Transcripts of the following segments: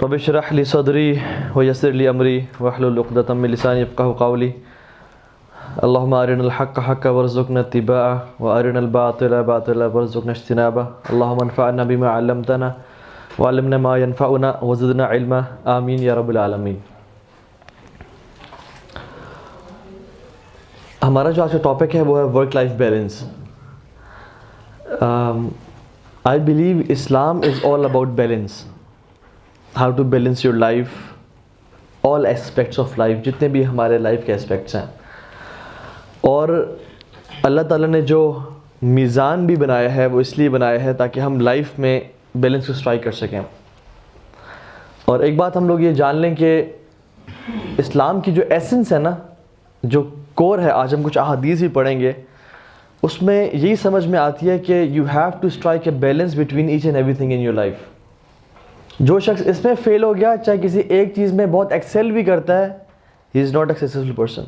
رب اشرح لي صدري ويسر لي أمري واحلل عقدة من لساني يفقهوا قولي اللهم أرنا الحق حقا وارزقنا اتباعه وأرنا الباطل باطلا وارزقنا اجتنابه اللهم انفعنا بما علمتنا وعلمنا ما ينفعنا وزدنا علما آمین یا رب العالمین۔ ہمارا جو آج کا ٹاپک ہے وہ ہے work life balance. I believe Islam is all about balance. How to balance your life, all aspects of life، جتنے بھی ہمارے لائف کے اسپیکٹس ہیں۔ اور اللہ تعالیٰ نے جو میزان بھی بنایا ہے وہ اس لیے بنایا ہے تاکہ ہم لائف میں بیلنس کو اسٹرائک کر سکیں۔ اور ایک بات ہم لوگ یہ جان لیں کہ اسلام کی جو ایسنس ہے نا، جو کور ہے، آج ہم کچھ احادیث بھی پڑھیں گے، اس میں یہی سمجھ میں آتی ہے کہ you have to strike a balance between each and everything in your life. جو شخص اس میں فیل ہو گیا، چاہے کسی ایک چیز میں بہت ایکسل بھی کرتا ہے، he is not a successful person.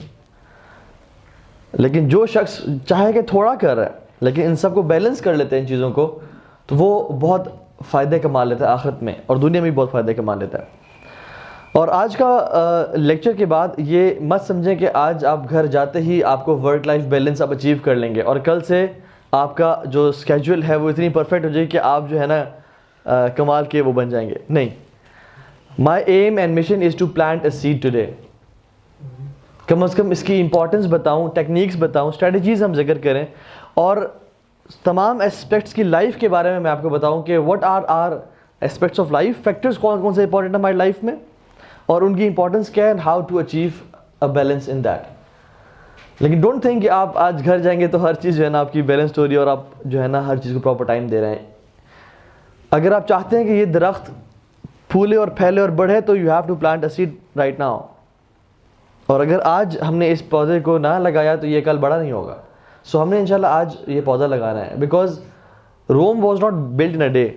لیکن جو شخص چاہے کہ تھوڑا کر رہا ہے لیکن ان سب کو بیلنس کر لیتے ہیں ان چیزوں کو، تو وہ بہت فائدے کما لیتا ہے آخرت میں، اور دنیا میں بھی بہت فائدے کما لیتا ہے۔ اور آج کا لیکچر کے بعد یہ مت سمجھیں کہ آج آپ گھر جاتے ہی آپ کو ورک لائف بیلنس آپ اچیو کر لیں گے اور کل سے آپ کا جو اسکیجول ہے وہ اتنی پرفیکٹ ہو جائے کہ آپ جو ہے نا کمال کے وہ بن جائیں گے۔ نہیں، my aim and mission is to plant a seed today. کم از کم اس کی امپورٹنس بتاؤں، ٹیکنیکس بتاؤں، اسٹریٹجیز ہم ذکر کریں، اور تمام اسپیکٹس کی لائف کے بارے میں آپ کو بتاؤں کہ what are are aspects of life, factors کون کون سے امپورٹنٹ ہیں ہماری لائف میں اور ان کی امپورٹنس کیا ہے، and how to achieve a balance in that. لیکن ڈونٹ تھنک کہ آپ آج گھر جائیں گے تو ہر چیز جو ہے نا آپ کی بیلنس ہو رہی ہے اور آپ جو ہے نا ہر چیز کو پراپر ٹائم دے رہے ہیں۔ اگر آپ چاہتے ہیں کہ یہ درخت پھولے اور پھیلے اور بڑھے تو you have to plant a seed right now. اور اگر آج ہم نے اس پودے کو نہ لگایا تو یہ کل بڑا نہیں ہوگا۔ سو ہم نے انشاءاللہ آج یہ پودا لگانا ہے، because room was not built in a day,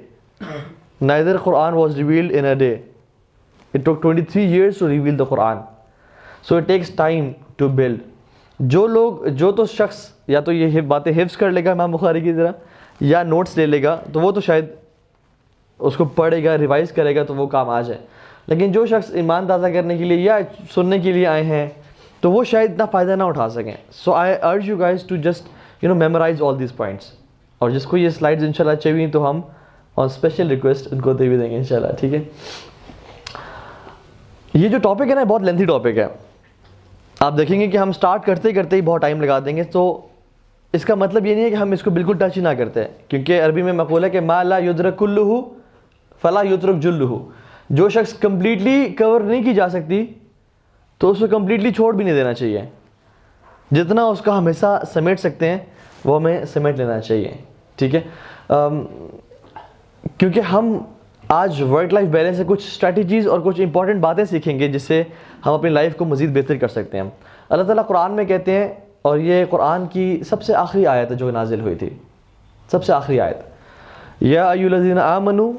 neither Quran was revealed in a day. It took 23 years to reveal the Quran. So it takes time to build. جو تو شخص یا تو یہ باتیں حفظ کر لے گا امام بخاری کی طرح، یا نوٹس لے لے گا، تو وہ تو شاید اس کو پڑھے گا، ریوائز کرے گا تو وہ کام آ جائے۔ لیکن جو شخص ایمان تازہ کرنے کے لیے یا سننے کے لیے آئے ہیں تو وہ شاید اتنا فائدہ نہ اٹھا سکیں۔ So I urge you guys to just memorize all these points. اور جس کو یہ سلائڈز انشاءاللہ چاہیے تو ہم on special request ان کو دے بھی دیں گے انشاءاللہ، ٹھیک ہے۔ یہ جو ٹاپک ہے نا بہت لینتھی ٹاپک ہے، آپ دیکھیں گے کہ ہم سٹارٹ کرتے کرتے ہی بہت ٹائم لگا دیں گے۔ تو اس کا مطلب یہ نہیں ہے کہ ہم اس کو بالکل ٹچ ہی نہ کرتے، کیونکہ عربی میں مقول ہے کہ ما لا یدرک کلہ فلا یترک جلہ۔ جو شخص کمپلیٹلی کور نہیں کی جا سکتی تو اس کو کمپلیٹلی چھوڑ بھی نہیں دینا چاہیے۔ جتنا اس کا ہم حصہ سمیٹ سکتے ہیں وہ ہمیں سمیٹ لینا چاہیے، ٹھیک ہے۔ کیونکہ ہم آج ورک لائف بیلنس سے کچھ اسٹریٹجیز اور کچھ امپورٹنٹ باتیں سیکھیں گے جس سے ہم اپنی لائف کو مزید بہتر کر سکتے ہیں۔ اللہ تعالیٰ قرآن میں کہتے ہیں، اور یہ قرآن کی سب سے آخری آیت ہے جو نازل ہوئی تھی، سب سے آخری آیت، یا ایھا الذین آمنوا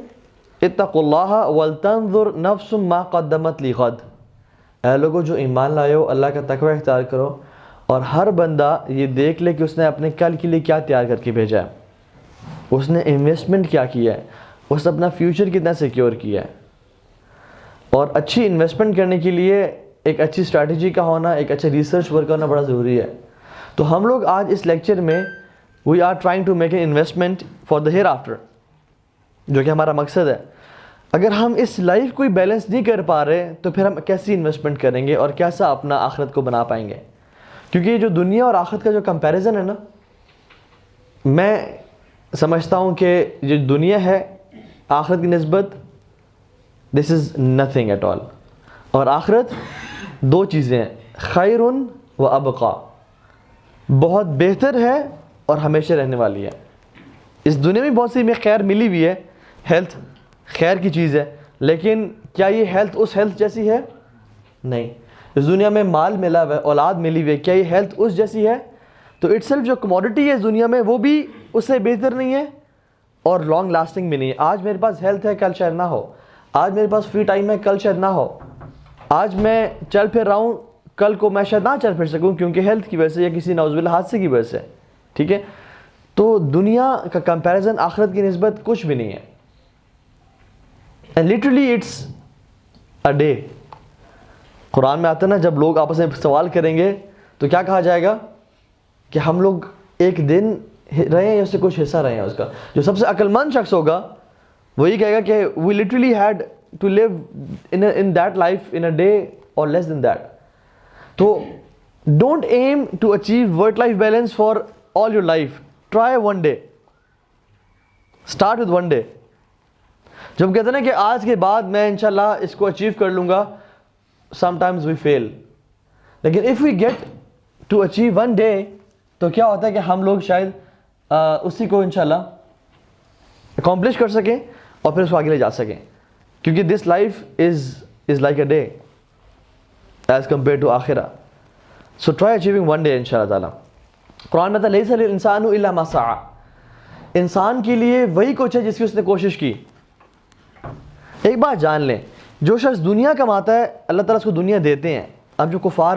اتقوا اللہ ولتنظر نفس ما قدمت لغد۔ اے لوگوں جو ایمان لائے ہو، اللہ کا تقوی اختیار کرو اور ہر بندہ یہ دیکھ لے کہ اس نے اپنے کل کے لیے کیا تیار کر کے بھیجا ہے، اس نے انویسٹمنٹ کیا کیا ہے، اس نے اپنا فیوچر کتنا سیکیور کیا ہے۔ اور اچھی انویسٹمنٹ کرنے کے لیے ایک اچھی اسٹریٹجی کا ہونا، ایک اچھا ریسرچ ورک ہونا بڑا ضروری ہے۔ تو ہم لوگ آج اس لیکچر میں we are trying to make an investment for the hereafter, جو کہ ہمارا مقصد ہے۔ اگر ہم اس لائف کو بیلنس نہیں کر پا رہے تو پھر ہم کیسی انویسٹمنٹ کریں گے اور کیسا اپنا آخرت کو بنا پائیں گے؟ کیونکہ یہ جو دنیا اور آخرت کا جو کمپیریزن ہے نا، میں سمجھتا ہوں کہ جو دنیا ہے آخرت کی نسبت دس از نتھنگ ایٹ آل، اور آخرت دو چیزیں ہیں، خیر و ابقا، بہت بہتر ہے اور ہمیشہ رہنے والی ہے۔ اس دنیا میں بہت سی میں خیر ملی ہوئی ہے، ہیلتھ خیر کی چیز ہے، لیکن کیا یہ ہیلتھ اس ہیلتھ جیسی ہے؟ نہیں۔ اس دنیا میں مال ملا ہوا ہے، اولاد ملی ہوئی ہے، کیا یہ ہیلتھ اس جیسی ہے؟ تو اٹ سیلف جو کموڈٹی ہے اس دنیا میں وہ بھی اس سے بہتر نہیں ہے اور لانگ لاسٹنگ بھی نہیں ہے۔ آج میرے پاس ہیلتھ ہے، کل شاید نہ ہو، آج میرے پاس فری ٹائم ہے، کل شاید نہ ہو، آج میں چل پھر رہا ہوں، کل کو میں شاید نہ چل پھر سکوں کیونکہ ہیلتھ کی وجہ سے یا کسی نعوذ باللہ حادثے کی وجہ سے، ٹھیک ہے۔ تو دنیا کا کمپیریزن آخرت کی نسبت کچھ بھی نہیں ہے، and literally it's a day. قرآن میں آتا ہے نا جب لوگ آپس میں سوال کریں گے تو کیا کہا جائے گا کہ ہم لوگ ایک دن رہے ہیں یا اس سے کچھ حصہ رہے ہیں اس کا. جو سب سے عقل مند شخص ہوگا وہی کہے گا کہ we literally had to live in that life in a day or less than that. تو don't aim to achieve work-life balance for all your life. Try one day. Start with one day. جب کہتے ہیں نا کہ آج کے بعد میں انشاءاللہ اس کو اچیو کر لوں گا, sometimes we fail. لیکن if we get to achieve one day تو کیا ہوتا ہے کہ ہم لوگ شاید اسی کو انشاءاللہ اکمپلش کر سکیں اور پھر اس کو آگے لے جا سکیں, کیونکہ this life is like a day as compared to آخرہ. So try achieving one day انشاءاللہ تعالیٰ. قرآن میں لیس للانسان الا ما سعى. انسان کے لیے وہی کچھ ہے جس کی اس نے کوشش کی. ایک بات جان لیں, جو شخص دنیا کماتا ہے اللہ تعالیٰ اس کو دنیا دیتے ہیں. اب جو کفار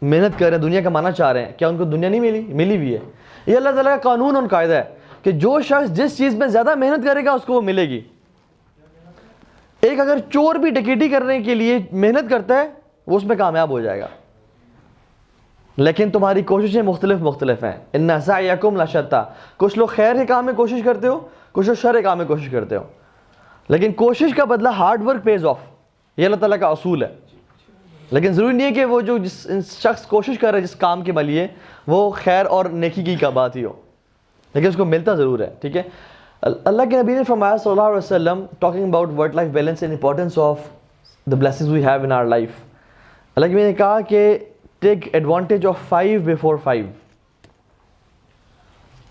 محنت کر رہے ہیں دنیا کمانا چاہ رہے ہیں, کیا ان کو دنیا نہیں ملی بھی ہے؟ یہ اللہ تعالیٰ کا قانون اور قاعدہ ہے کہ جو شخص جس چیز میں زیادہ محنت کرے گا اس کو وہ ملے گی. ایک اگر چور بھی ڈکیٹی کرنے کے لیے محنت کرتا ہے وہ اس میں کامیاب ہو جائے گا, لیکن تمہاری کوششیں مختلف ہیں. ان سعیکم لشتی. کچھ لوگ خیر کے کام میں کوشش کرتے ہو, کچھ لوگ شر کے کام میں کوشش کرتے ہو, لیکن کوشش کا بدلہ ہارڈ ورک پیز آف. یہ اللہ تعالیٰ کا اصول ہے. لیکن ضروری نہیں ہے کہ وہ جو جس شخص کوشش کر رہا ہے جس کام کے لیے وہ خیر اور نیکی کی بات ہی ہو, لیکن اس کو ملتا ضرور ہے. ٹھیک ہے, اللہ کے نبی نے فرمایا صلی اللہ علیہ وسلم, talking about work life balance and importance of the blessings we have in our life. اللہ کے نبی نے کہا کہ ٹیک ایڈوانٹیج آف 5 before 5.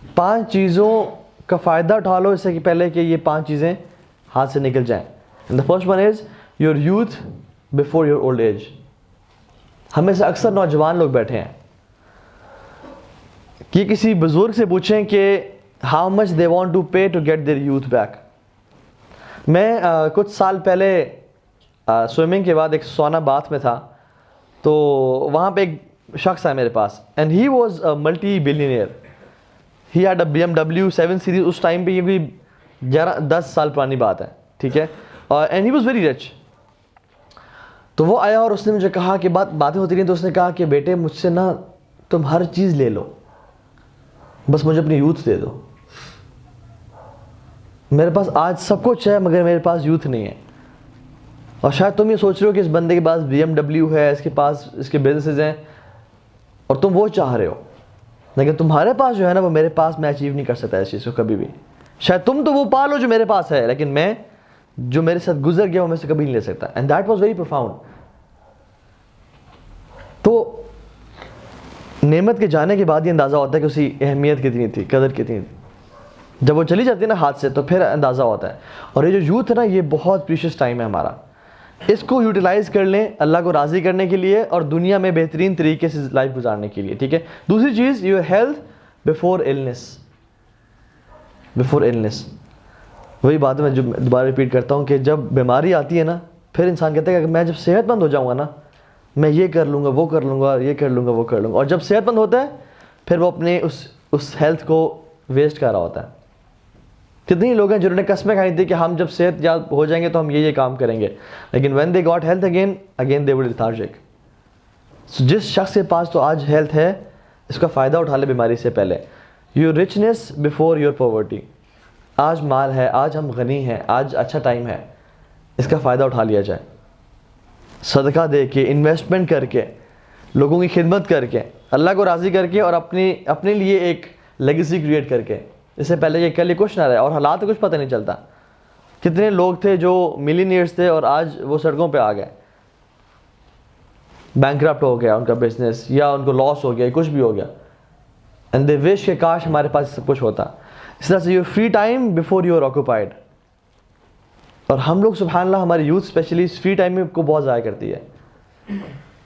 5 چیزوں کا فائدہ اٹھا لو اس سے پہلے کہ یہ 5 چیزیں ہاتھ سے نکل جائیں. And the first one is your youth before your old age. ہمیں سے اکثر نوجوان لوگ بیٹھے ہیں کہ کسی بزرگ سے پوچھیں کہ how much they want to pay to get their youth back. میں کچھ سال پہلے سوئمنگ کے بعد ایک سونا باتھ میں تھا, تو وہاں پہ ایک شخص ہے میرے پاس, and he was multi billionaire. He had a BMW 7 Series. اس ٹائم پہ یہ کوئی 10 سال پرانی بات ہے. ٹھیک ہے, and he was very rich. تو وہ آیا اور اس نے مجھے کہا کہ باتیں ہوتی رہیں, تو اس نے کہا کہ بیٹے مجھ سے نا تم ہر چیز لے لو, بس مجھے اپنی یوتھ دے دو. میرے پاس آج سب کچھ ہے مگر میرے پاس یوتھ نہیں ہے. اور شاید تم یہ سوچ رہے ہو کہ اس بندے کے پاس BMW ہے, اس کے پاس اس کے بزنسز ہیں, اور تم وہ چاہ رہے ہو, لیکن تمہارے پاس جو ہے نا وہ میرے پاس میں اچیو نہیں کر سکتا اس چیز کو کبھی بھی. شاید تم تو وہ پا لو جو میرے پاس ہے, لیکن میں جو میرے ساتھ گزر گیا وہ میں سے کبھی نہیں لے سکتا. And that was very profound. تو نعمت کے جانے کے بعد یہ اندازہ ہوتا ہے کہ اس کی اہمیت کتنی تھی, قدر کتنی تھی. جب وہ چلی جاتی ہے نا ہاتھ سے تو پھر اندازہ ہوتا ہے. اور یہ جو یوتھ ہے نا یہ بہت پریشیس ٹائم ہے ہمارا. اس کو یوٹیلائز کر لیں اللہ کو راضی کرنے کے لیے اور دنیا میں بہترین طریقے سے لائف گزارنے کے لیے. ٹھیک ہے. دوسری چیز, your health before illness. Before illness وہی بات ہے, میں جو دوبارہ ریپیٹ کرتا ہوں کہ جب بیماری آتی ہے نا پھر انسان کہتا ہے کہ میں جب صحت مند ہو جاؤں گا نا میں یہ کر لوں گا, وہ کر لوں گا, یہ کر لوں گا, وہ کر لوں گا. اور جب صحت مند ہوتا ہے پھر وہ اپنے اس ہیلتھ کو ویسٹ کر رہا ہوتا ہے. کتنے لوگ ہیں جنہوں نے قسمیں کھائی تھی کہ ہم جب صحت یاب ہو جائیں گے تو ہم یہ کام کریں گے, لیکن when they got health again they will lethargic. جس شخص کے پاس تو آج ہیلتھ ہے اس کا فائدہ اٹھا لے بیماری سے پہلے. Your رچنس before your poverty. آج مال ہے, آج ہم غنی ہیں, آج اچھا ٹائم ہے, اس کا فائدہ اٹھا لیا جائے. صدقہ دے کے, انویسٹمنٹ کر کے, لوگوں کی خدمت کر کے, اللہ کو راضی کر کے, اور اپنے لیے ایک لیگیسی کریٹ کر کے. اس سے پہلے کہ کل یہ کچھ نہ رہے اور حالات کا کچھ پتہ نہیں چلتا. کتنے لوگ تھے جو ملینئرز تھے اور آج وہ سڑکوں پہ آ گئے, بینکرپٹ ہو گیا ان کا بزنس, یا ان کو لاس ہو گیا, کچھ بھی ہو گیا. اینڈ دے وش کہ کاش ہمارے پاس سب کچھ ہوتا. اس طرح سے your free time before you are occupied. اور ہم لوگ سبحان اللہ ہماری یوتھ اسپیشلی اس فری ٹائم کو بہت ضائع کرتی ہے.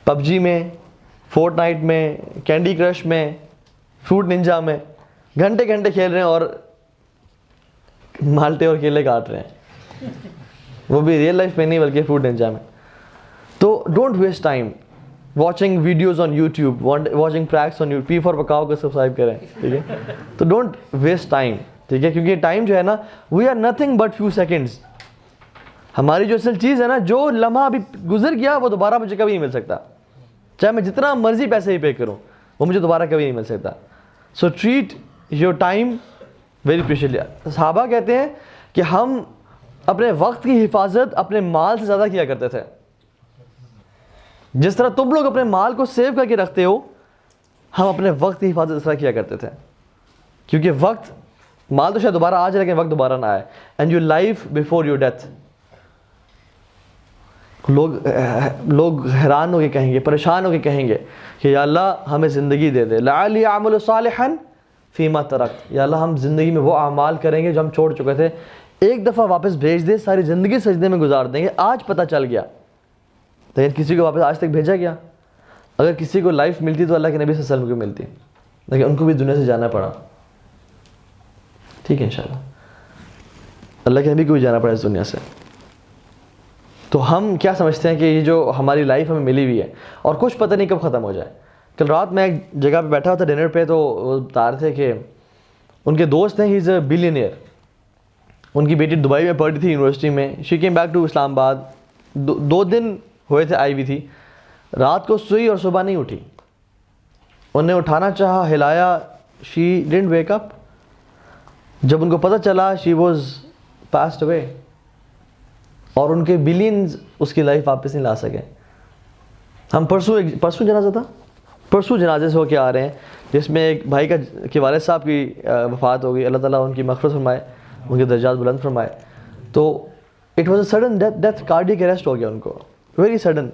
PUBG میں, فورٹ نائٹ میں, کینڈی کرش میں, فروٹ ننجا میں گھنٹے گھنٹے کھیل رہے ہیں اور مالٹے اور کیلے کاٹ رہے ہیں, وہ بھی ریئل لائف میں نہیں بلکہ فروٹ ننجا میں. تو don't waste time watching videos on YouTube, watching pranks on YouTube. P4 Pakao کو سبسکرائب کریں. ٹھیک ہے, تو ڈونٹ ویسٹ ٹائم. ٹھیک ہے, کیونکہ ٹائم جو ہے نا we are nothing but few seconds. ہماری جو اصل چیز ہے نا, جو لمحہ ابھی گزر گیا وہ دوبارہ مجھے کبھی نہیں مل سکتا, چاہے میں جتنا مرضی پیسے ہی پے کروں وہ مجھے دوبارہ کبھی نہیں مل سکتا. سو ٹریٹ یور ٹائم ویری پریشیسلی. صحابہ کہتے ہیں کہ ہم اپنے وقت کی حفاظت اپنے مال سے زیادہ کیا کرتے تھے. جس طرح تم لوگ اپنے مال کو سیو کر کے رکھتے ہو, ہم اپنے وقت کی حفاظت اس طرح کیا کرتے تھے, کیونکہ وقت, مال تو شاید دوبارہ آ جائے لیکن وقت دوبارہ نہ آئے. And your life before your death. لوگ حیران ہو کے کہیں گے, پریشان ہو کے کہیں گے کہ یا اللہ ہمیں زندگی دے دے, لعلی اعمل صالحا فیما ترکت, یا اللہ ہم زندگی میں وہ اعمال کریں گے جو ہم چھوڑ چکے تھے, ایک دفعہ واپس بھیج دے, ساری زندگی سجدے میں گزار دیں گے. آج پتہ چل گیا, لیکن کسی کو واپس آج تک بھیجا گیا؟ اگر کسی کو لائف ملتی تو اللہ کے نبی صلی اللہ علیہ وسلم کو ملتی, لیکن ان کو بھی دنیا سے جانا پڑا. ٹھیک ہے انشاءاللہ اللہ کے نبی کو بھی جانا پڑا اس دنیا سے. تو ہم کیا سمجھتے ہیں کہ یہ جو ہماری لائف ہمیں ملی ہوئی ہے اور کچھ پتہ نہیں کب ختم ہو جائے. کل رات میں ایک جگہ پہ بیٹھا ہوا تھا ڈنر پہ, تو وہ بتا رہے تھے کہ ان کے دوست ہیں, ہی از اے بلینئر. ان کی بیٹی دبئی میں پڑھی تھی یونیورسٹی میں, شی کیم بیک ٹو اسلام آباد, 2 دن ہوئے تھے آئی ہوئی تھی. رات کو سوئی اور صبح نہیں اٹھی. انہیں اٹھانا چاہا, ہلایا, شی ڈنٹ ویک اپ. جب ان کو پتہ چلا شی واز پاسڈ اوے, اور ان کے بلینز اس کی لائف واپس نہیں لا سکے. ہم پرسوں جنازہ تھا, پرسوں جنازے سے ہو کے آ رہے ہیں جس میں ایک بھائی کے والد صاحب کی وفات ہو گئی. اللہ تعالیٰ ان کی مغفرت فرمائے, ان کے درجات بلند فرمائے. تو it was a sudden death, cardiac arrest ہو گیا ان کو, very sudden.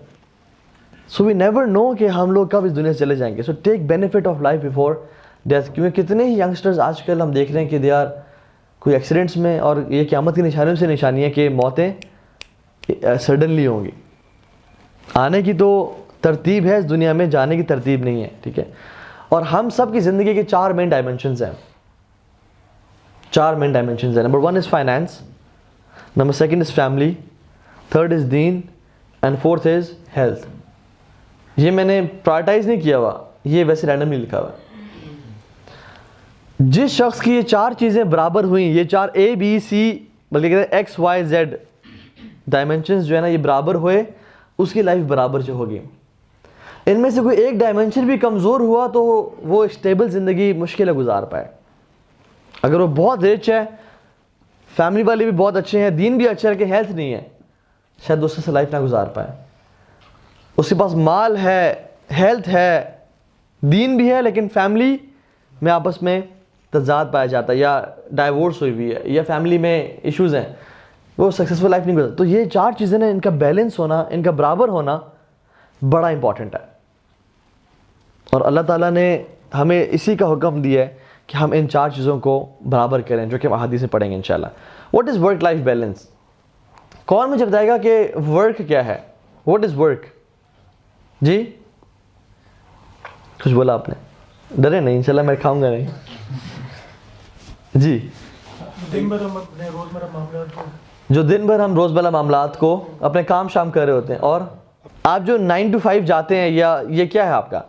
So we never know کہ ہم لوگ کب اس دنیا سے چلے جائیں گے. So take benefit of life before death. کیونکہ کتنے ہی ینگسٹرز آج کل ہم دیکھ رہے ہیں کہ دے آر کوئی ایکسیڈنٹس میں, اور یہ قیامت کی نشانیوں سے نشانی ہے کہ موتیں سڈنلی ہوں گی. آنے کی تو ترتیب ہے اس دنیا میں, جانے کی ترتیب نہیں ہے. ٹھیک ہے, اور ہم سب کی زندگی کے 4 مین ڈائمنشنز ہیں. 4 مین ڈائمنشنز ہیں. Number 1 is finance, number 2 is family, 3rd is دین, اینڈ 4th از ہیلتھ. یہ میں نے پرائرٹائز نہیں کیا ہوا, یہ ویسے رینڈملی لکھا ہوا ہے. جس شخص کی یہ 4 چیزیں برابر ہوئیں, یہ 4 A B C بلکہ کہتے ہیں X Y Z ڈائمنشنز جو ہے نا یہ برابر ہوئے, اس کی لائف برابر جو ہوگی. ان میں سے کوئی ایک ڈائمنشن بھی کمزور ہوا تو وہ اسٹیبل زندگی مشکل ہے گزار پائے. اگر وہ بہت رچ ہے, فیملی والے بھی بہت اچھے ہیں, دین بھی اچھا ہے, لیکن ہیلتھ نہیں ہے, شاید اس سے لائف نہ گزار پائے. اس کے پاس مال ہے, ہیلتھ ہے, دین بھی ہے, لیکن فیملی میں آپس میں تضاد پایا جاتا ہے, یا ڈائیورس ہوئی ہوئی ہے, یا فیملی میں ایشوز ہیں, وہ سکسیزفل لائف نہیں گزرتا. تو یہ 4 چیزیں نا, ان کا بیلنس ہونا, ان کا برابر ہونا بڑا امپورٹنٹ ہے. اور اللہ تعالیٰ نے ہمیں اسی کا حکم دیا ہے کہ ہم ان 4 چیزوں کو برابر کریں, جو کہ ہم احادیث میں پڑھیں گے انشاءاللہ. What is work life balance? کون مجھے بتائے گا کہ ورک کیا ہے؟ What is work? جی کچھ بولا آپ نے, ڈرے نہیں انشاءاللہ میں کھاؤں گا نہیں. جی جو دن بھر ہم روزمرہ معاملات کو اپنے کام شام کر رہے ہوتے ہیں, اور آپ جو 9 to 5 جاتے ہیں, یا یہ کیا ہے آپ کا؟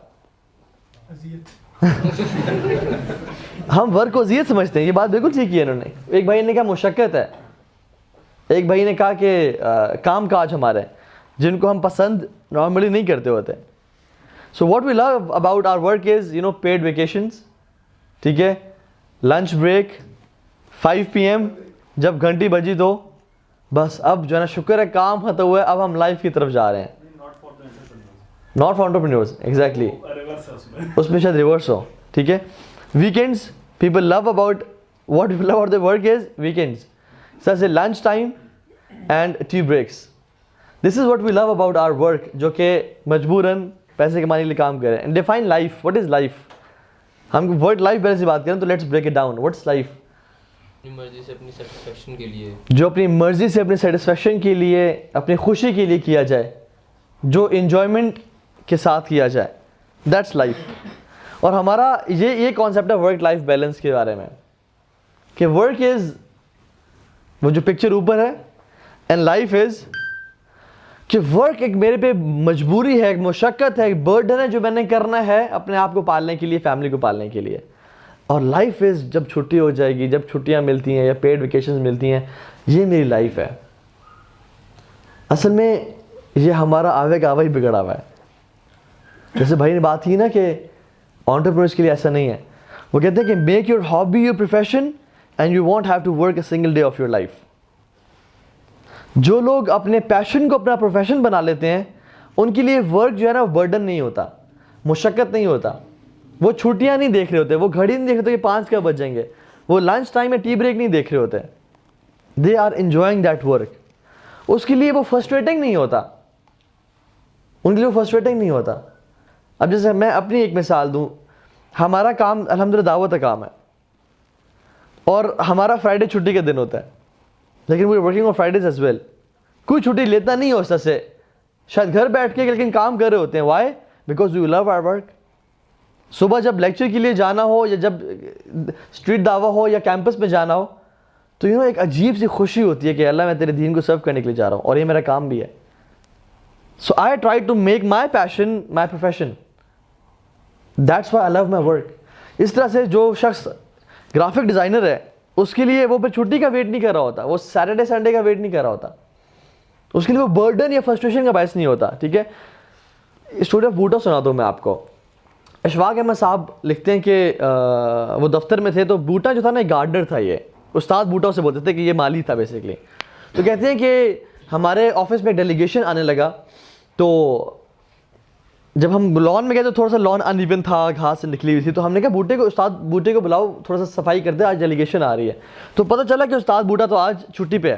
ہم ورک کو اذیت سمجھتے ہیں. یہ بات بالکل ٹھیک کی ہے انہوں نے. ایک بھائی نے کہا مشقت ہے, ایک بھائی نے کہا کہ کام کاج ہمارے جن کو ہم پسند نارملی نہیں کرتے ہوتے. So what we love about our work is paid vacations. ٹھیک ہے, لنچ بریک, 5 PM جب گھنٹی بجی تو بس اب جو ہے نا شکر ہے کام ختم ہوا ہے, اب ہم لائف کی طرف جا رہے ہیں. ناٹ فار انٹرپرینورز, ایگزیکٹلی, اس میں شاید ریورس ہو. ٹھیک ہے, weekends, people love about what people love about the work is weekends, سر سے lunch time and tea breaks. This is what we love about our work, جو کہ مجبوراً پیسے کمانے کے لیے کام کریں. And define life, what is life? ہم ورک لائف بیلنس کی بات کریں تو let's break it down. What's life? اپنی مرضی سے اپنی سیٹسفیکشن کے لیے, جو اپنی مرضی سے اپنی سیٹسفیکشن کے لیے, اپنی خوشی کے لیے کیا جائے, جو انجوائمنٹ کے ساتھ کیا جائے, دیٹس لائف. اور ہمارا یہ کانسیپٹ ہے ورک لائف بیلنس کے بارے میں, کہ ورک از وہ جو پکچر اوپر ہے, اینڈ لائف از کہ ورک ایک میرے پہ مجبوری ہے, ایک مشقت ہے, ایک برڈن ہے جو میں نے کرنا ہے اپنے آپ کو پالنے کے لیے, فیملی کو پالنے کے لیے. اور لائف از جب چھٹی ہو جائے گی, جب چھٹیاں ملتی ہیں یا پیڈ ویکیشنز ملتی ہیں, یہ میری لائف ہے. اصل میں یہ ہمارا آوے کا آوا ہی بگڑا ہوا ہے. جیسے بھائی نے بات کی نا کہ انٹرپرینورس کے لیے ایسا نہیں ہے. وہ کہتے ہیں کہ make your hobby your profession and you won't have to work a single day of your life. جو لوگ اپنے پیشن کو اپنا پروفیشن بنا لیتے ہیں ان کے لیے ورک جو ہے نا وہ برڈن نہیں ہوتا, مشقت نہیں ہوتا. وہ چھٹیاں نہیں دیکھ رہے ہوتے, وہ گھڑی نہیں دیکھ رہے ہوتے کہ 5 کب بج جائیں گے, وہ لنچ ٹائم میں ٹی بریک نہیں دیکھ رہے ہوتے. They are enjoying that work. اس کے لیے وہ فرسٹریٹنگ نہیں ہوتا, ان کے لیے وہ فرسٹریٹنگ نہیں ہوتا. اب جیسے میں اپنی ایک مثال دوں, ہمارا کام الحمدللہ دعوت کا کام ہے اور ہمارا فرائیڈے چھٹی کا دن ہوتا ہے, لیکن we are working on Fridays as well. کوئی چھٹی لیتا نہیں ہے اس طرح سے, شاید گھر بیٹھ کے لیکن کام کر رہے ہوتے ہیں. Why? Because we love our work. صبح جب لیکچر کے لیے جانا ہو یا جب اسٹریٹ دعویٰ ہو یا کیمپس میں جانا ہو تو ایک عجیب سی خوشی ہوتی ہے کہ اللہ میں تیرے دین کو سرو کرنے کے لیے جا رہا ہوں اور یہ میرا کام بھی ہے. So I try to make my passion my profession. That's why I love my work. اس طرح سے جو شخص گرافک ڈیزائنر ہے اس کے لیے وہ پھر چھٹی کا ویٹ نہیں کر رہا ہوتا, وہ سیٹرڈے سنڈے کا ویٹ نہیں کر رہا ہوتا, اس کے لیے وہ برڈن یا فرسٹریشن کا باعث نہیں ہوتا. ٹھیک ہے, اسٹوری آف بوٹا سناتا ہوں میں آپ کو. اشفاق احمد صاحب لکھتے ہیں کہ وہ دفتر میں تھے تو بوٹا جو تھا نا گارڈنر تھا, یہ استاد بوٹا سے بولتے تھے کہ یہ مالی تھا بیسیکلی. تو کہتے ہیں کہ ہمارے آفس میں ڈیلیگیشن آنے لگا تو جب ہم لان میں گئے تو تھوڑا سا لان ان ایون تھا, گھاس سے نکلی ہوئی تھی. تو ہم نے کہا استاد بوٹے کو بلاؤ, تھوڑا سا صفائی کر دے, آج ڈیلیگیشن آ رہی ہے. تو پتہ چلا کہ استاد بوٹا تو آج چھٹی پہ ہے.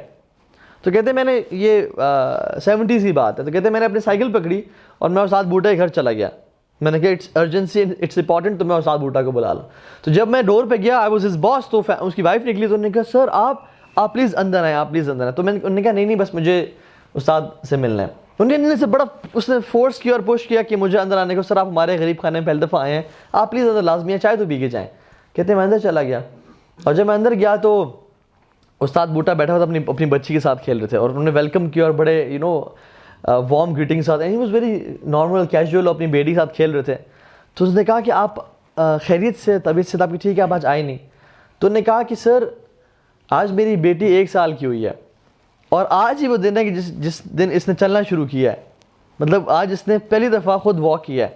تو کہتے ہیں میں نے یہ 70s کی بات ہے, تو کہتے ہیں میں نے اپنی سائیکل پکڑی اور میں استاد بوٹا کے گھر چلا گیا. میں نے کہا اٹس ارجنسی, اٹس امپورٹنٹ, تو میں استاد بوٹا کو بلا لوں. تو جب میں ڈور پہ گیا آئی واز ہز باس, تو اس کی وائف نکلی تو انہوں نے کہا سر آپ پلیز اندر آئیں, آپ پلیز اندر آئیں. تو انہوں نے کہا نہیں بس مجھے استاد سے ملنا ہے. انہوں نے بڑا اس نے فورس کیا اور پش کیا کہ مجھے اندر آنے کو. سر آپ ہمارے غریب خانے میں پہلی دفعہ آئے ہیں, آپ پلیز اندر لازمی ہے, چائے تو پی کے جائیں. کہتے ہیں میں اندر چلا گیا اور جب میں اندر گیا تو استاد بوٹا بیٹھا ہوا تھا اپنی بچی کے ساتھ کھیل رہے تھے اور انہوں نے ویلکم کیا اور بڑے وارم گریٹنگ ساتھ, and he was very normal casual, اپنی بیٹی کے ساتھ کھیل رہے تھے. تو اس نے کہا کہ آپ خیریت سے, طبیعت سے آپ کی ٹھیک ہے, آپ آج آئے نہیں. تو انہوں نے کہا کہ سر آج میری بیٹی 1 سال کی ہوئی ہے اور آج ہی وہ دن ہے کہ جس دن اس نے چلنا شروع کیا ہے, مطلب آج اس نے پہلی دفعہ خود واک کیا ہے.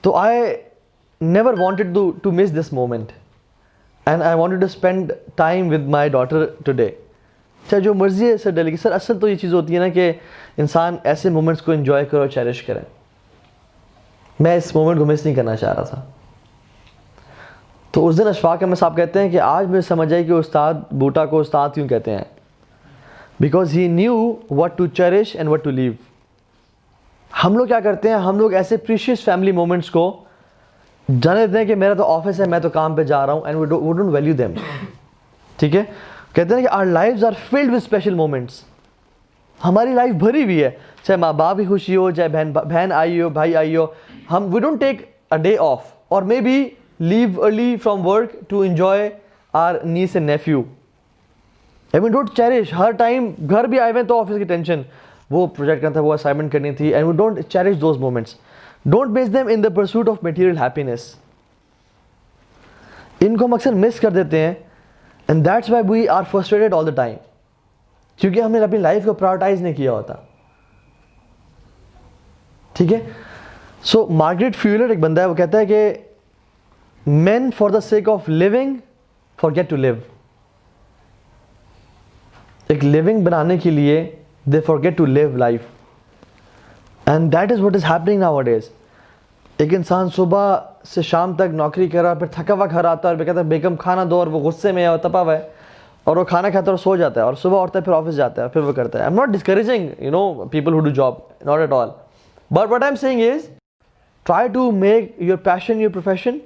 تو I never wanted to miss this moment and I wanted to spend time with my daughter today. چاہے جو مرضی ہے سر ڈیلی کی. سر اصل تو یہ چیز ہوتی ہے نا کہ انسان ایسے مومنٹس کو انجوائے کرے اور چیریش کرے. میں اس مومنٹ کو مس نہیں کرنا چاہ رہا تھا. تو اس دن اشفاق احمد صاحب کہتے ہیں کہ آج مجھے سمجھ آئی کہ استاد بوٹا کو استاد کیوں کہتے ہیں, because he knew what to cherish and what to leave. ہم لوگ کیا کرتے ہیں, ہم لوگ ایسے پریشیس فیملی مومنٹس کو جانے دیتے ہیں کہ میرا تو آفس ہے, میں تو کام پہ جا رہا ہوں, and we don't value them. ٹھیک ہے, کہتے ہیں کہ our lives are filled with special moments. ہماری لائف بھری ہوئی ہے, چاہے ماں باپ کی خوشی ہو, چاہے بہن آئی ہو, بھائی آئی ہو. ہم we don't take a day off or maybe leave early from work to enjoy our niece and nephew. I mean don't cherish. ہر ٹائم گھر بھی آئے ہوئے تو آفس کی ٹینشن, وہ پروجیکٹ کرنا تھا, وہ اسائنمنٹ کرنی تھی, and we don't cherish those moments. Don't miss them in the pursuit of material happiness. ان کو ہم اکثر مس کر دیتے ہیں and that's why we are frustrated all the time, کیونکہ ہم نے اپنی لائف کو پرائورٹائز نہیں کیا ہوتا. ٹھیک ہے. سو مارگریٹ فیولر ایک بندہ ہے, وہ کہتا ہے کہ man for the sake of living forget to live. ایک لیونگ بنانے کے لیے they forget to live life, and that is what is happening nowadays. ایک انسان صبح سے شام تک نوکری کر رہا ہے, پھر تھکا ہوا گھر آتا ہے اور کہتا ہے بیگم کھانا دو, اور وہ غصے میں ہے اور تپا ہوا ہے اور وہ کھانا کھاتا ہے اور سو جاتا ہے, اور صبح اٹھتا ہے پھر آفس جاتا ہے, پھر وہ کرتا ہے. I am not discouraging people who do job, not at all, but what I am saying is try to make your passion your profession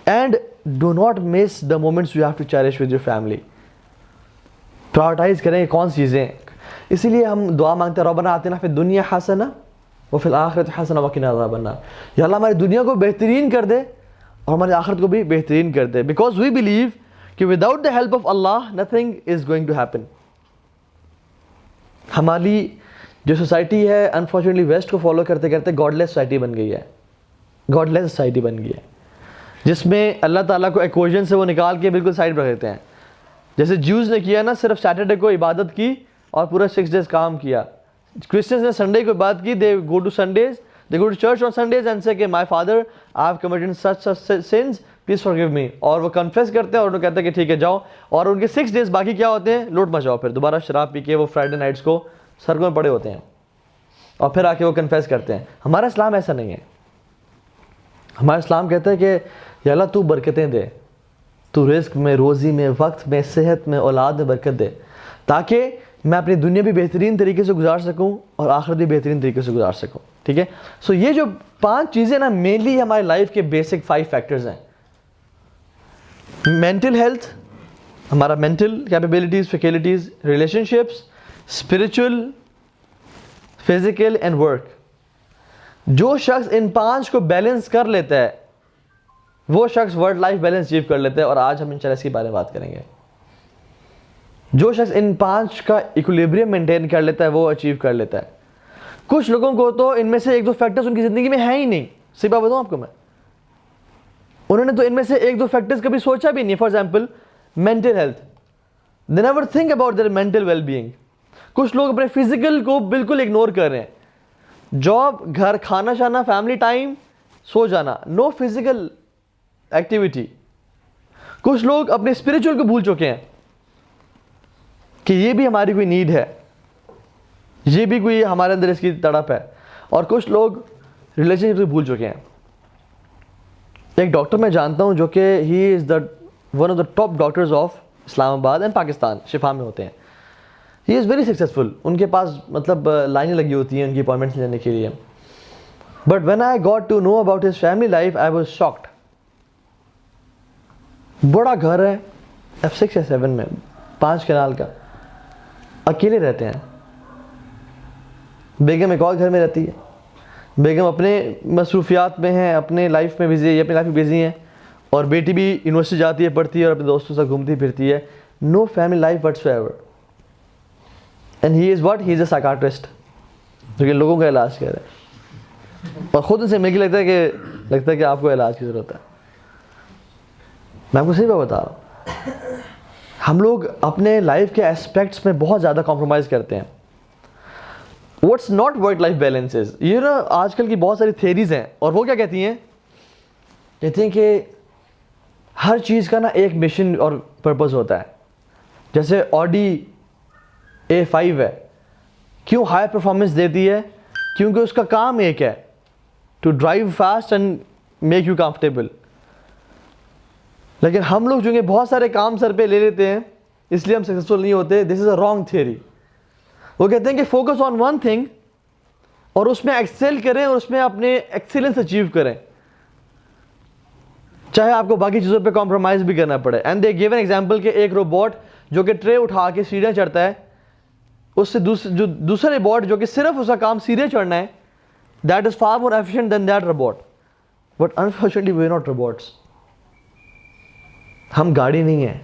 and do not miss the moments you have to cherish with your family. Prioritise کریں کون سی چیزیں. اسی لیے ہم دعا مانگتے ہیں ربنا آتنا فی الدنیا حسنہ وفی الآخرۃ حسنہ وقنا عذاب النار. یا اللہ ہماری دنیا کو بہترین کر دے اور ہماری آخرت کو بھی بہترین کر دے, بیکاز وی بلیو کہ without the help of Allah nothing is going to happen. ہماری جو سوسائٹی ہے انفارچونیٹلی ویسٹ کو فالو کرتے کرتے گاڈ لیس سوسائٹی بن گئی ہے, گاڈ لیس سوسائٹی بن گئی ہے, جس میں اللہ تعالیٰ کو ایکویشن سے وہ نکال کے بالکل سائڈ پر رکھ دیتے ہیں. جیسے جیوز نے کیا نا, صرف سیٹرڈے کو عبادت کی اور پورا 6 days کام کیا. کرسچنس نے سنڈے کو بات کی, they go to Sundays, they go to church on Sundays and say کہ my father I have committed such sins, please forgive me. اور وہ کنفیس کرتے ہیں اور انہوں کہتے ہیں کہ ٹھیک ہے جاؤ, اور ان کے 6 days باقی کیا ہوتے ہیں, لوٹ مچاؤ, پھر دوبارہ شراب پی کے وہ فرائیڈے نائٹس کو سڑکوں میں پڑے ہوتے ہیں اور پھر آ کے وہ کنفیس کرتے ہیں. ہمارا اسلام ایسا نہیں ہے. ہمارا اسلام کہتا ہے کہ یا اللہ تو برکتیں دے, تو رزق میں, روزی میں, وقت میں, صحت میں, اولاد میں برکت دے, تاکہ میں اپنی دنیا بھی بہترین طریقے سے گزار سکوں اور آخرت بھی بہترین طریقے سے گزار سکوں. ٹھیک ہے, سو یہ جو 5 چیزیں نا مینلی ہماری لائف کے بیسک 5 فیکٹرز ہیں. مینٹل ہیلتھ, ہمارا mental capabilities, faculties, relation ships, spiritual, physical and work. جو شخص ان 5 کو بیلنس کر لیتا ہے وہ شخص ورک لائف بیلنس اچیو کر لیتا ہے, اور آج ہم انشاءاللہ اس کے بارے میں بات کریں گے. جو شخص ان 5 کا ایکولیبریم مینٹین کر لیتا ہے وہ اچیو کر لیتا ہے. کچھ لوگوں کو تو ان میں سے 1-2 فیکٹرز ان کی زندگی میں ہیں ہی نہیں. صحیح بات بتاؤں آپ کو میں, انہوں نے تو ان میں سے 1-2 فیکٹرز کبھی سوچا بھی نہیں. For example mental health, they never think about their mental well being. کچھ لوگ اپنے فزیکل کو بالکل اگنور کر رہے ہیں. جاب, گھر, کھانا شانا, فیملی ٹائم, سو جانا, نو فزیکل ایکٹیویٹی. کچھ لوگ اپنے اسپرچل کو بھول چکے ہیں کہ یہ بھی ہماری کوئی نیڈ ہے, یہ بھی کوئی ہمارے اندر اس کی تڑپ ہے. اور کچھ لوگ ریلیشن شپ سے بھول چکے ہیں. ایک ڈاکٹر میں جانتا ہوں جو کہ he is the one of the top doctors of Islamabad and Pakistan, شفا میں ہوتے ہیں. ہی از ویری سکسیزفل. ان کے پاس مطلب لائنیں لگی ہوتی ہیں ان کی اپوائنٹمنٹس لینے کے لیے. But when I got to know about his family life I was shocked. بڑا گھر ہے F6 یا 7 میں, 5 کنال کا, اکیلے رہتے ہیں. بیگم ایک اور گھر میں رہتی ہے. بیگم اپنے مصروفیات میں ہیں, اپنے لائف میں بزی ہے, اپنی لائف میں بزی ہیں, اور بیٹی بھی یونیورسٹی جاتی ہے, پڑھتی ہے اور اپنے دوستوں سے گھومتی پھرتی ہے. No family life whatsoever. And he is what, he is a psychiatrist, جو کہ لوگوں کا علاج کر رہے ہیں, اور خود ان سے مل کے لگتا ہے کہ آپ کو علاج کی ضرورت ہے. میں آپ کو صحیح بات بتا رہا ہوں, ہم لوگ اپنے لائف کے اسپیکٹس میں بہت زیادہ کمپرومائز کرتے ہیں. What's not work life balance is, یہ نا آج کل کی بہت ساری تھیریز ہیں, اور وہ کیا کہتی ہیں کہ ہر چیز کا نا ایک مشن اور پرپز ہوتا ہے. جیسے آڈی A5 ہے, کیوں ہائی پرفارمنس دیتی ہے؟ کیونکہ اس کا کام ایک ہے, to drive fast and make you comfortable. لیکن ہم لوگ جو کہ بہت سارے کام سر پہ لے لیتے ہیں, اس لیے ہم سکسیزفل نہیں ہوتے. دس از اے رانگ تھیوری. وہ کہتے ہیں کہ فوکس آن ون تھنگ, اور اس میں ایکسل کریں, اور اس میں اپنے ایکسیلنس اچیو کریں, چاہے آپ کو باقی چیزوں پہ کمپرومائز بھی کرنا پڑے. And they give an example کہ ایک روبوٹ جو کہ ٹرے اٹھا کے سیڑھیاں چڑھتا ہے, اس سے جو دوسرا روبوٹ جو کہ صرف اس کا کام سیدھے چڑھنا ہے, that is far more efficient than that robot. But unfortunately we are not robots. ہم گاڑی نہیں ہیں.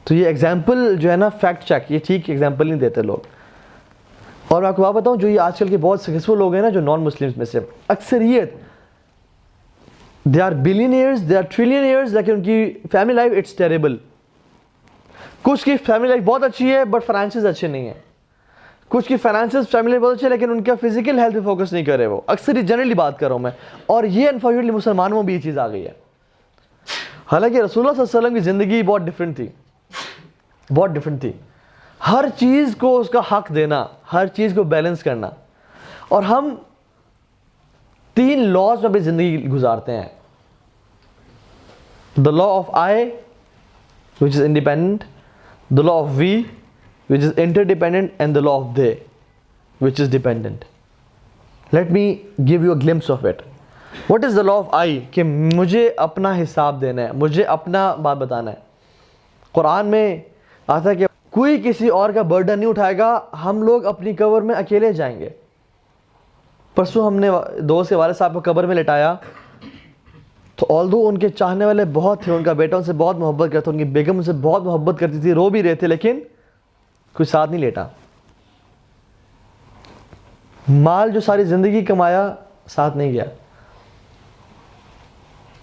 تو یہ ایگزامپل جو ہے نا, فیکٹ چیک, یہ ٹھیک ایگزامپل نہیں دیتے لوگ. اور میں آپ کو بات بتاؤں, جو یہ آج کل کے بہت سکسیزفل لوگ ہیں نا, جو نان مسلمس میں سے اکثریت, they are billionaires, they are trillionaires, لیکن ان کی فیملی لائف اٹس ٹیریبل. کچھ کی فیملی لائف بہت اچھی ہے بٹ فائنینسز اچھے نہیں ہیں. کچھ کی فائنینسز فیملی لائف بہت اچھی ہے لیکن ان کا فزیکل ہیلتھ پہ فوکس نہیں کر رہے. وہ اکثر ہی جنرلی بات کر رہا ہوں میں, اور یہ انفارچونیٹلی مسلمانوں میں بھی یہ چیز آ گئی ہے. حالانکہ رسول اللہ صلی اللہ علیہ وسلم کی زندگی بہت ڈفرینٹ تھی, بہت ڈفرینٹ تھی. ہر چیز کو اس کا حق دینا, ہر چیز کو بیلنس کرنا. اور ہم 3 لاز میں اپنی زندگی گزارتے ہیں. The law of I which is independent, the law of we which is interdependent, and the law of they which is dependent. Let me give you a glimpse of it. What is the law of I? کہ مجھے اپنا حساب دینا ہے, مجھے اپنا بات بتانا ہے. قرآن میں آتا ہے کہ کوئی کسی اور کا برڈن نہیں اٹھائے گا, ہم لوگ اپنی قبر میں اکیلے جائیں گے. پرسوں ہم نے دوست کے والد صاحب کو قبر میں لٹایا, تو آلدو ان کے چاہنے والے بہت تھے, ان کا بیٹا ان سے بہت محبت کرتا, ان کی بیگم ان سے بہت محبت کرتی تھی, رو بھی رہے تھے, لیکن کوئی ساتھ نہیں لیٹا. مال جو ساری زندگی کمایا ساتھ نہیں گیا.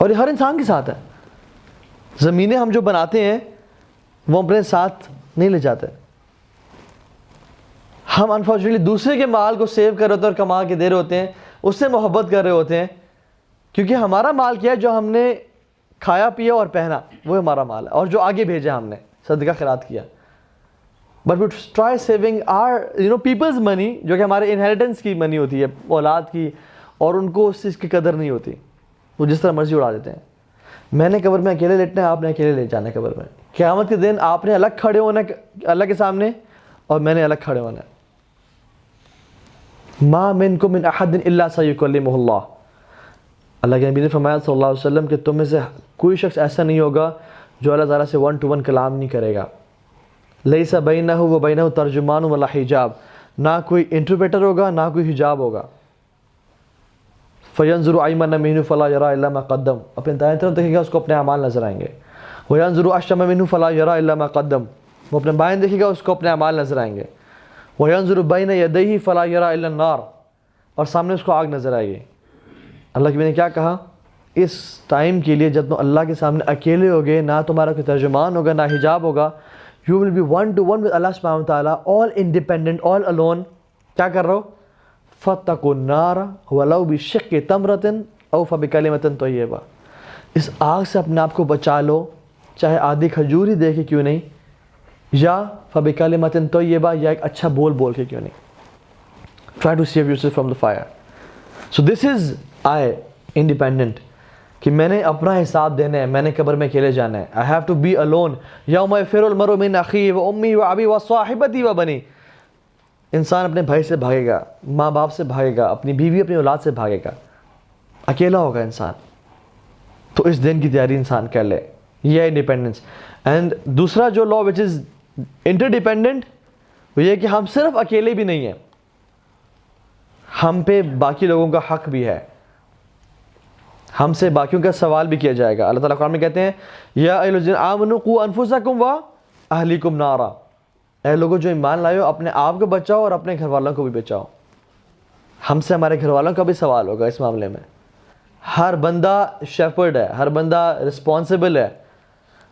اور یہ ہر انسان کے ساتھ ہے. زمینیں ہم جو بناتے ہیں وہ اپنے ساتھ نہیں لے جاتے. ہم انفارچونیٹلی دوسرے کے مال کو سیو کر رہے ہوتے ہیں اور کما کے دے رہے ہوتے ہیں, اس سے محبت کر رہے ہوتے ہیں, کیونکہ ہمارا مال کیا ہے, جو ہم نے کھایا پیا اور پہنا وہ ہمارا مال ہے, اور جو آگے بھیجا ہم نے صدقہ خیرات کیا. But we try saving people's money, جو کہ ہمارے انہیریٹنس کی منی ہوتی ہے, اولاد کی, اور ان کو اس چیز کی قدر نہیں ہوتی, وہ جس طرح مرضی اڑا دیتے ہیں. میں نے قبر میں اکیلے لیٹنا ہے, آپ نے اکیلے لیٹ جانا ہے قبر میں. قیامت کے دن آپ نے الگ کھڑے ہونا ہے اللہ کے سامنے, اور میں نے الگ کھڑے ہونا ہے. ما منکم من احد الا سیکلمہ اللہ, اللہ کے نبی نے فرمایا صلی اللہ علیہ وسلم کہ تم میں سے کوئی شخص ایسا نہیں ہوگا جو اللہ تعالیٰ سے 1-to-1 کلام نہیں کرے گا. لیس بینہ و بینہ ترجمان ولا حجاب, نہ کوئی انٹرپریٹر ہوگا نہ کوئی حجاب ہوگا. فینظر ایمن منہ فلا یری الا ما قدم, اپنے دائیں طرف دیکھے گا اس کو اپنے اعمال نظر آئیں گے. وینظر اشم منہ فلا یری الا ما قدم, وہ اپنے بائیں دیکھے گا اس کو اپنے اعمال نظر آئیں گے. وینظر بین یدیہ فلا یری الا النار, اور سامنے اس کو آگ نظر آئے گی. اللہ کے نے کیا کہا, اس ٹائم کے لیے جب تم اللہ کے سامنے اکیلے ہوگے, نہ تمہارا کوئی ترجمان ہوگا نہ حجاب ہوگا, you will be 1-to-1 with Allah subhanahu wa ta'ala, all independent, all alone. کیا کر رہا ہو, فَاتَّقُوا النَّارَ وَلَوْ بِشِقِّ تَمْرَةٍ أَوْ فَبِكَلِمَةٍ طَيِّبَةٍ, اس آگ سے اپنے آپ کو بچا لو, چاہے آدھی کھجور ہی دے کے کیوں نہیں, یا فَبِكَلِمَةٍ طَيِّبَةٍ, یا ایک اچھا بول کے کیوں نہیں. Try to save yourself from the fire. So this is I, independent, کہ میں نے اپنا حساب دینا ہے, میں نے قبر میں اکیلے جانا ہے. I have to be alone. یوم یفر المرء من اخیہ و امی و ابی و صاحبتی و بنی, انسان اپنے بھائی سے بھاگے گا, ماں باپ سے بھاگے گا, اپنی بیوی اپنی اولاد سے بھاگے گا, اکیلا ہوگا انسان. تو اس دن کی تیاری انسان کر لے, یہ ہے انڈیپینڈنس. اینڈ دوسرا جو لا وچ از انٹر ڈیپینڈنٹ, وہ یہ کہ ہم صرف اکیلے بھی نہیں ہیں, ہم پہ باقی لوگوں کا حق بھی ہے, ہم سے باقیوں کا سوال بھی کیا جائے گا. اللہ تعالیٰ قرآن میں کہتے ہیں یا ایھا الذین آمنوا قوا انفسکم و اہلیکم نارا, اے لوگوں جو ایمان لائے ہو اپنے آپ کو بچاؤ اور اپنے گھر والوں کو بھی بچاؤ. ہم سے ہمارے گھر والوں کا بھی سوال ہوگا اس معاملے میں. ہر بندہ شیپرڈ ہے, ہر بندہ رسپانسبل ہے,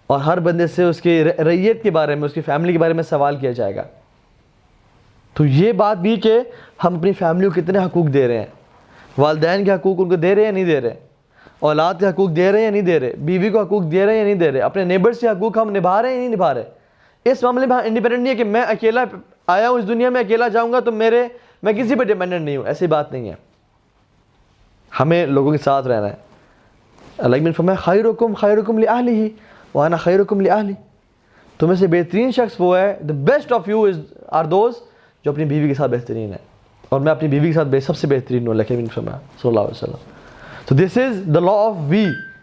اور ہر بندے سے اس کی رعیت کے بارے میں, اس کی فیملی کے بارے میں سوال کیا جائے گا. تو یہ بات بھی کہ ہم اپنی فیملی کو کتنے حقوق دے رہے ہیں, والدین کے حقوق ان کو دے رہے ہیں یا نہیں دے رہے, اولاد کے حقوق دے رہے ہیں یا نہیں دے رہے, بیوی کو حقوق دے رہے ہیں یا نہیں دے رہے, اپنے نیبرز کے حقوق ہم نبھا رہے ہیں یا نہیں نبھا رہے. اس معاملے میں انڈیپینڈنٹ نہیں ہے کہ میں اکیلا آیا ہوں اس دنیا میں, اکیلا جاؤں گا تو میں کسی پہ ڈیپینڈنٹ نہیں ہوں, ایسی بات نہیں ہے. ہمیں لوگوں کے ساتھ رہنا ہے. اللہ نے فرمایا خیرکم خیرکم لأہلہ وانا خیرکم لأہلی, تم میں سے بہترین شخص وہ ہے, the best of you are those جو اپنی بیوی کے ساتھ بہترین ہے, اور میں اپنی بیوی کے ساتھ سب سے بہترین ہوں, اللہ نے فرمایا صلی اللہ علیہ وسلم. So this is the law of we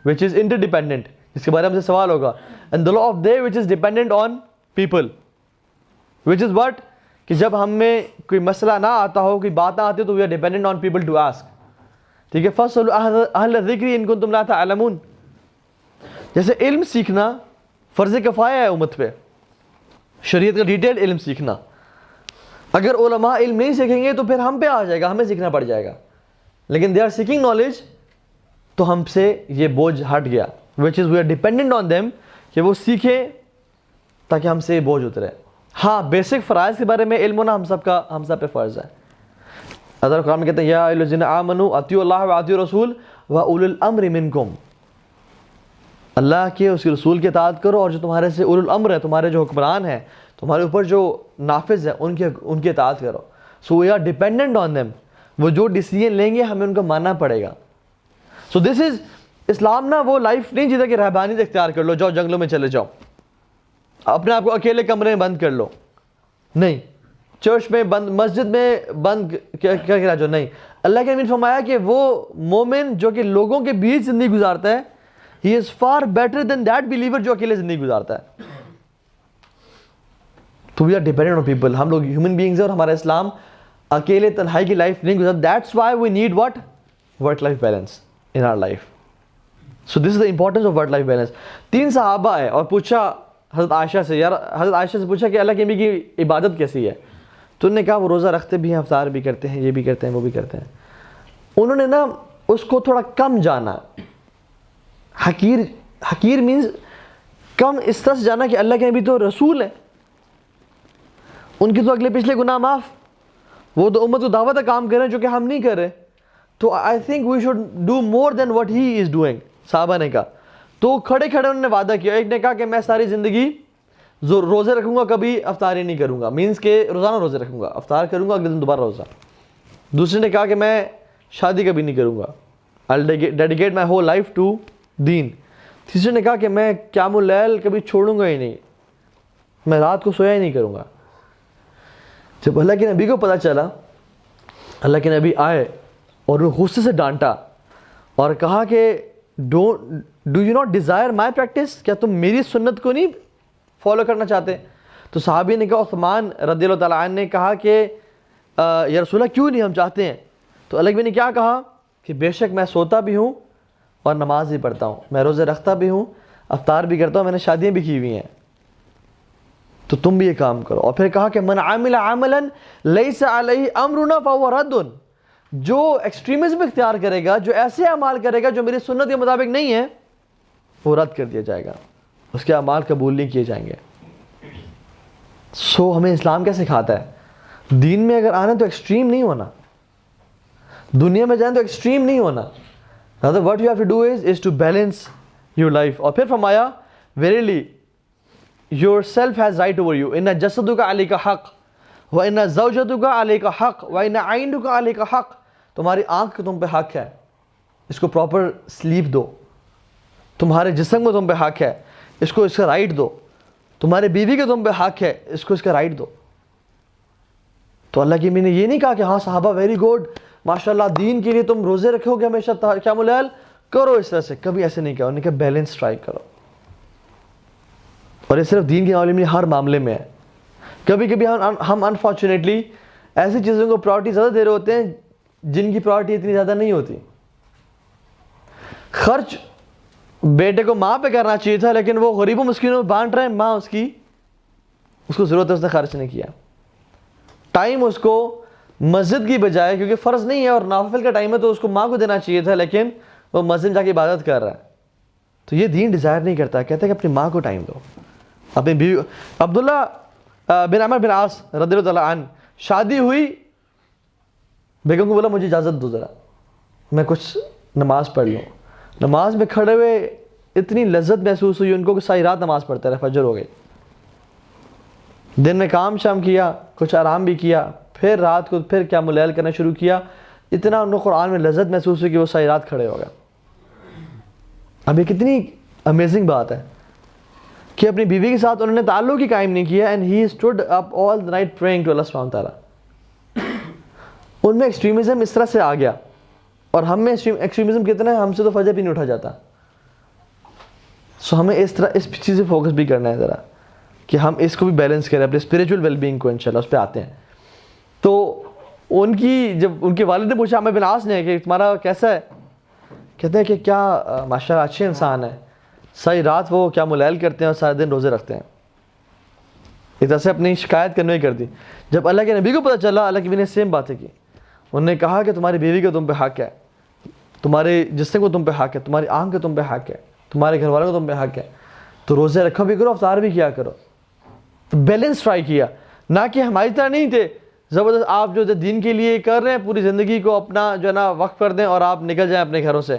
which is interdependent, جس کے بارے میں ہم سے سوال ہوگا. And the law of they which is dependent on people, which is what, کہ جب ہم میں کوئی مسئلہ نہ آتا ہو, کوئی بات نہ آتی ہو, تو we are dependent on people to ask. ٹھیک ہے, فَاسْأَلُوا أَهْلَ الذِّكْرِ إِن كُنتُمْ لَا تَعْلَمُونَ. جیسے علم سیکھنا فرض کفایہ ہے امت پہ, شریعت کا ڈیٹیل علم سیکھنا. اگر علماء علم نہیں سیکھیں گے تو پھر ہم پہ آ جائے گا, ہمیں سیکھنا پڑ جائے گا. لیکن they are seeking knowledge, تو ہم سے یہ بوجھ ہٹ گیا, which is we are dependent on them, کہ وہ سیکھیں تاکہ ہم سے یہ بوجھ اترے. ہاں, بیسک فرائض کے بارے میں علم ہونا ہم سب پہ فرض ہے. اللہ قرآن میں کہتے ہیں یا ایھا الذین آمنوا اطیعوا اللہ واطیعوا الرسول واولی الامر منکم, اللہ کے اس کے رسول کی اطاعت کرو, اور جو تمہارے سے اولو الامر ہے, تمہارے جو حکمران ہیں, تمہارے اوپر جو نافذ ہے, ان کی اطاعت کرو. So we are dependent on them, وہ جو ڈیسیجن لیں گے ہمیں ان کو ماننا پڑے گا. سو دس از اسلام نا وہ لائف نہیں جیتا کہ رہبانیت اختیار کر لو, جاؤ جنگلوں میں چلے جاؤ, اپنے آپ کو اکیلے کمرے میں بند کر لو. نہیں, چرچ میں بند, مسجد میں بند کر کے رہ جاؤ. نہیں, اللہ کے نبی نے فرمایا کہ وہ مومن جو کہ لوگوں کے بیچ زندگی گزارتا ہے, he is far better than that believer جو اکیلے زندگی گزارتا ہے. تو we are dependent on people, ہم لوگ ہیومن بینگز ہیں, اور ہمارا اسلام اکیلے تنہائی کی لائف نہیں گزارتا. That's why we need what? Work-life balance in our life. So this is the importance of work-life balance. 3 صحابہ آئے اور پوچھا حضرت عائشہ سے, یار حضرت عائشہ سے پوچھا کہ اللہ کے نبی کی عبادت کیسی ہے. تو انہوں نے کہا وہ روزہ رکھتے بھی ہیں, افطار بھی کرتے ہیں, یہ بھی کرتے ہیں, وہ بھی کرتے ہیں. انہوں نے نا اس کو تھوڑا کم جانا, حقیر مینز کم اس طرح سے جانا کہ اللہ کے نبی تو رسول ہیں, ان کے تو اگلے پچھلے گناہ معاف, وہ تو امت کو دعوت کا کام کر رہے ہیں جو کہ ہم نہیں کر رہے. تو I think we should do more than what he is doing. صحابہ نے کہا. تو کھڑے کھڑے انہوں نے وعدہ کیا. ایک نے کہا کہ میں ساری زندگی روزے رکھوں گا, کبھی افطاری نہیں کروں گا, مینس کہ روزانہ روزے رکھوں گا, افطار کروں گا, اگلے دن دوبارہ روزہ. دوسرے نے کہا کہ میں شادی کبھی نہیں کروں گا, I'll dedicate my whole life to دین. تیسرے نے کہا کہ میں قیام اللیل کبھی چھوڑوں گا ہی نہیں, میں رات کو سویا ہی نہیں کروں گا. جب اللہ کے نبی کو پتہ چلا, اللہ کے نبی آئے اور وہ غصے سے ڈانٹا اور کہا کہ do you not Dzire my practice, کیا تم میری سنت کو نہیں فالو کرنا چاہتے؟ تو صحابی نے کہا, عثمان رضی اللہ تعالیٰ عنہ نے کہا کہ یا رسول اللہ کیوں نہیں, ہم چاہتے ہیں. تو اللہ کے نبی نے کیا کہا کہ بے شک میں سوتا بھی ہوں اور نماز بھی پڑھتا ہوں, میں روزے رکھتا بھی ہوں, افطار بھی کرتا ہوں, میں نے شادیاں بھی کی ہوئی ہیں, تو تم بھی یہ کام کرو. اور پھر کہا کہ من عمل عملا لیس علیہ امرنا فہو رد, جو ایکسٹریمزم اختیار کرے گا, جو ایسے اعمال کرے گا جو میری سنت کے مطابق نہیں ہے, وہ رد کر دیا جائے گا, اس کے اعمال قبول نہیں کیے جائیں گے. سو ہمیں اسلام کیا سکھاتا ہے؟ دین میں اگر آنا تو ایکسٹریم نہیں ہونا, دنیا میں جائیں تو ایکسٹریم نہیں ہونا. What you have to do is to balance your life. اور پھر فرمایا verily yourself has right over you. ان جسدک علیک حق وان زوجتک علیک حق وان عینک علیک حق. تمہاری آنکھ تم پہ حق ہے, اس کو پراپر سلیپ دو. تمہارے جسم کو تم پہ حق ہے, اس کو اس کا رائٹ دو. تمہارے بیوی کے تم پہ حق ہے, اس کو اس کا رائٹ دو. تو اللہ کی میں نے یہ نہیں کہا کہ ہاں صحابہ ویری گڈ ماشاءاللہ دین کے لیے تم روزے رکھو گے ہمیشہ, قیام اللیل کرو, اس طرح سے کبھی ایسے نہیں کہا. انہوں نے کہا بیلنس اسٹرائک کرو. اور یہ صرف دین کے معاملے میں, ہر معاملے میں ہے. کبھی کبھی ہم انفارچونیٹلی ایسی چیزوں کو پرائورٹی زیادہ دے رہے ہوتے ہیں جن کی پرائورٹی اتنی زیادہ نہیں ہوتی. خرچ بیٹے کو ماں پہ کرنا چاہیے تھا, لیکن وہ غریبوں مسکینوں میں بانٹ رہے ہیں, ماں اس کو ضرورت ہے, اس نے خرچ نہیں کیا. ٹائم اس کو مسجد کی بجائے, کیونکہ فرض نہیں ہے اور نافل کا ٹائم ہے تو اس کو ماں کو دینا چاہیے تھا, لیکن وہ مسجد میں جا کے عبادت کر رہا ہے. تو یہ دین ڈیزائر نہیں کرتا, کہتا ہے کہ اپنی ماں کو ٹائم دو, اپنی بیوی. عبداللہ بن عمر بن عاص رضی اللہ تعالیٰ عنہ, شادی ہوئی, بیگم کو بولا مجھے اجازت دو ذرا میں کچھ نماز پڑھ لوں. نماز میں کھڑے ہوئے اتنی لذت محسوس ہوئی ان کو کہ ساری رات نماز پڑھتے رہے, فجر ہو گئی. دن میں کام شام کیا, کچھ آرام بھی کیا, پھر رات کو پھر قیام اللیل کرنا شروع کیا. اتنا ان کو قرآن میں لذت محسوس ہوئی کہ وہ ساری رات کھڑے ہو گئے. اب یہ کتنی امیزنگ بات ہے کہ اپنی بیوی کے ساتھ انہوں نے تعلق ہی قائم نہیں کیا, and he stood up all the night praying to Allah سبحانہ تعالیٰ. ان میں ایکسٹریمزم اس طرح سے آ گیا, اور ہم میں ایکسٹریمزم کتنا ہے, ہم سے تو فجر بھی نہیں اٹھا جاتا. سو ہمیں اس طرح اس چیز سے فوکس بھی کرنا ہے ذرا, کہ ہم اس کو بھی بیلنس کریں, اپنے اسپریچول ویل بینگ کو. انشاءاللہ اس پہ آتے ہیں. تو ان کی جب ان کے والد نے پوچھا عمر بن عاص نے کہ تمہارا کیسا ہے, کہتے ہیں کہ کیا ماشاءاللہ اچھے انسان ہیں, ساری رات وہ قیام اللیل کرتے ہیں اور سارے دن روزے رکھتے ہیں. ایک طرح سے اپنی شکایت کرنے کر دی. جب اللہ کے نبی کو پتہ چلا, اللہ کے نبی نے سیم باتیں کی. انہوں نے کہا کہ تمہاری بیوی کا تم پہ حق ہے, تمہارے جسم کو تم پہ حق ہے, تمہاری آنکھ کا تم پہ حق ہے, تمہارے گھر والوں کو تم پہ حق ہے, تو روزے رکھو بھی کرو, افطار بھی کیا کرو. بیلنس ٹرائی کیا, نہ کہ ہماری طرح نہیں تھے زبردست آپ جو دین کے لیے کر رہے ہیں پوری زندگی کو اپنا جو ہے نا وقف کر دیں اور آپ نکل جائیں اپنے گھروں سے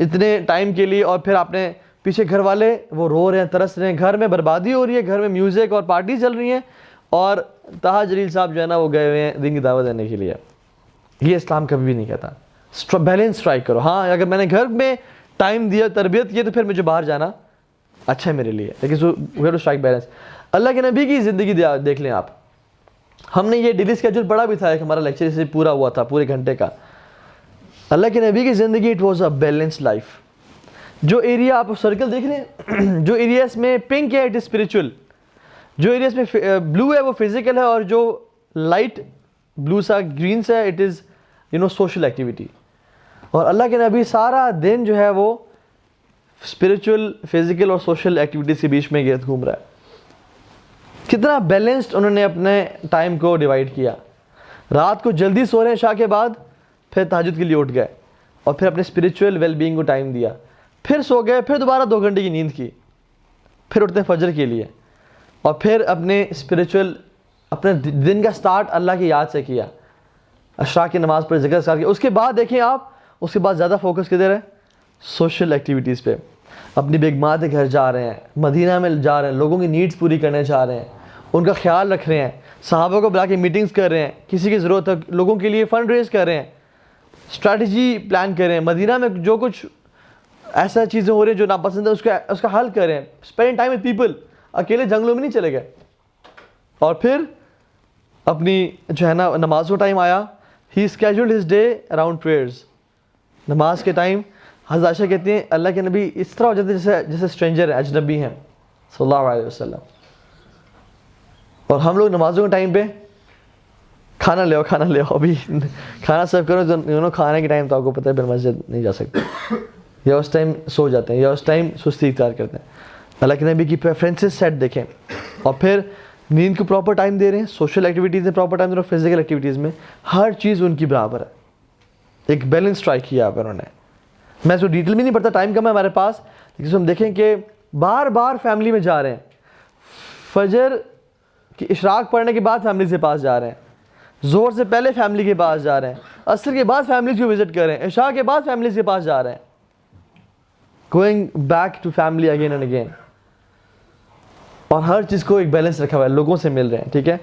اتنے ٹائم کے لیے, اور پھر آپ نے پیچھے گھر والے وہ رو رہے ہیں, ترس رہے ہیں, گھر میں بربادی ہو رہی ہے, گھر میں میوزک اور پارٹی چل رہی ہیں, اور طاہر جلیل صاحب جو ہے نا وہ گئے ہوئے ہیں دین کی دعوت دینے کے لیے. یہ اسلام کبھی بھی نہیں کہتا. بیلنس اسٹرائک کرو. ہاں اگر میں نے گھر میں ٹائم دیا, تربیت کی, تو پھر مجھے باہر جانا اچھا ہے میرے لیے, لیکن اسٹرائک بیلنس. اللہ کے نبی کی زندگی دیکھ لیں آپ. ہم نے یہ ڈیلی اسکیجول پڑھا بھی تھا, ایک ہمارا لیکچر اسے پورا ہوا تھا پورے گھنٹے کا. اللہ کے نبی کی زندگی it was a balance life. جو ایریا آپ سرکل دیکھ لیں, جو ایریاز میں پنک ہے اٹ از اسپریچول, جو ایریاز میں بلو ہے وہ فزیکل ہے, اور جو لائٹ بلو سا گرین سا ہے اٹ از سوشل ایکٹیویٹی. اور اللہ کے نبی سارا دن جو ہے وہ اسپریچول, فزیکل اور سوشل ایکٹیویٹیز کے بیچ میں گرد گھوم رہا ہے. کتنا بیلنسڈ انہوں نے اپنے ٹائم کو ڈیوائڈ کیا. رات کو جلدی سو رہے ہیں عشاء کے بعد, پھر تہجد کے لیے اٹھ گئے, اور پھر اپنے اسپریچول ویل بینگ کو ٹائم دیا, پھر سو گئے, پھر دوبارہ 2 گھنٹے کی نیند کی, پھر اٹھتے فجر کے لیے, اور پھر اپنے اسپریچول اپنے دن کا سٹارٹ اللہ کی یاد سے کیا. عشاء کی نماز پر ذکر کر کے اس کے بعد دیکھیں آپ اس کے بعد زیادہ فوکس کدھر ہے؟ سوشل ایکٹیویٹیز پہ. اپنی بیگمات کے گھر جا رہے ہیں, مدینہ میں جا رہے ہیں, لوگوں کی نیڈز پوری کرنے جا رہے ہیں, ان کا خیال رکھ رہے ہیں, صحابہ کو بلا کے میٹنگز کر رہے ہیں, کسی کی ضرورت ہے لوگوں کے لیے فنڈ ریز کر رہے ہیں, اسٹریٹجی پلان کر رہے ہیں, مدینہ میں جو کچھ ایسا چیزیں ہو رہی ہیں جو ناپسند ہے اس کا حل کر رہے ہیں, اسپینڈ ٹائم وتھ پیپل. اکیلے جنگلوں میں نہیں چلے گئے. اور پھر اپنی جو ہے نا نماز کا ٹائم آیا, he scheduled his day around prayers. نماز کے ٹائم حضرت عائشہ کہتی ہیں اللہ کے نبی اس طرح ہو جاتے ہیں جیسے اسٹرینجر ہیں, اجنبی ہیں صلی اللہ علیہ وسلم. اور ہم لوگ نمازوں کے ٹائم پہ کھانا لے آؤ ابھی کھانا سرو کرو, کھانے کے ٹائم تو آپ کو پتہ ہے پھر مسجد نہیں جا سکتے, یا اس ٹائم سو جاتے ہیں, یا اس ٹائم سستی اختیار کرتے ہیں. اللہ کے نبی کی پریفرنسز سیٹ دیکھیں. اور پھر نیند کو پراپر ٹائم دے رہے ہیں, سوشل ایکٹیویٹیز میں پراپر ٹائم دے رہے ہیں, فزیکل ایکٹیویٹیز میں ہر چیز ان کی برابر ہے. ایک بیلنس اسٹرائک کیا ہے انہوں نے. میں اس کو ڈیٹیل میں نہیں پڑھتا, ٹائم کم ہے ہمارے پاس, لیکن ہم دیکھیں کہ بار بار فیملی میں جا رہے ہیں, فجر کی اشراق پڑھنے کے بعد فیملی کے پاس جا رہے ہیں, ظہر سے پہلے فیملی کے پاس جا رہے ہیں, عصر کے بعد فیملیز کو وزٹ کر رہے ہیں, عشاء کے بعد فیملیز کے پاس جا رہے ہیں, going back to family again and again. اور ہر چیز کو ایک بیلنس رکھا ہوا ہے, لوگوں سے مل رہے ہیں. ٹھیک ہے,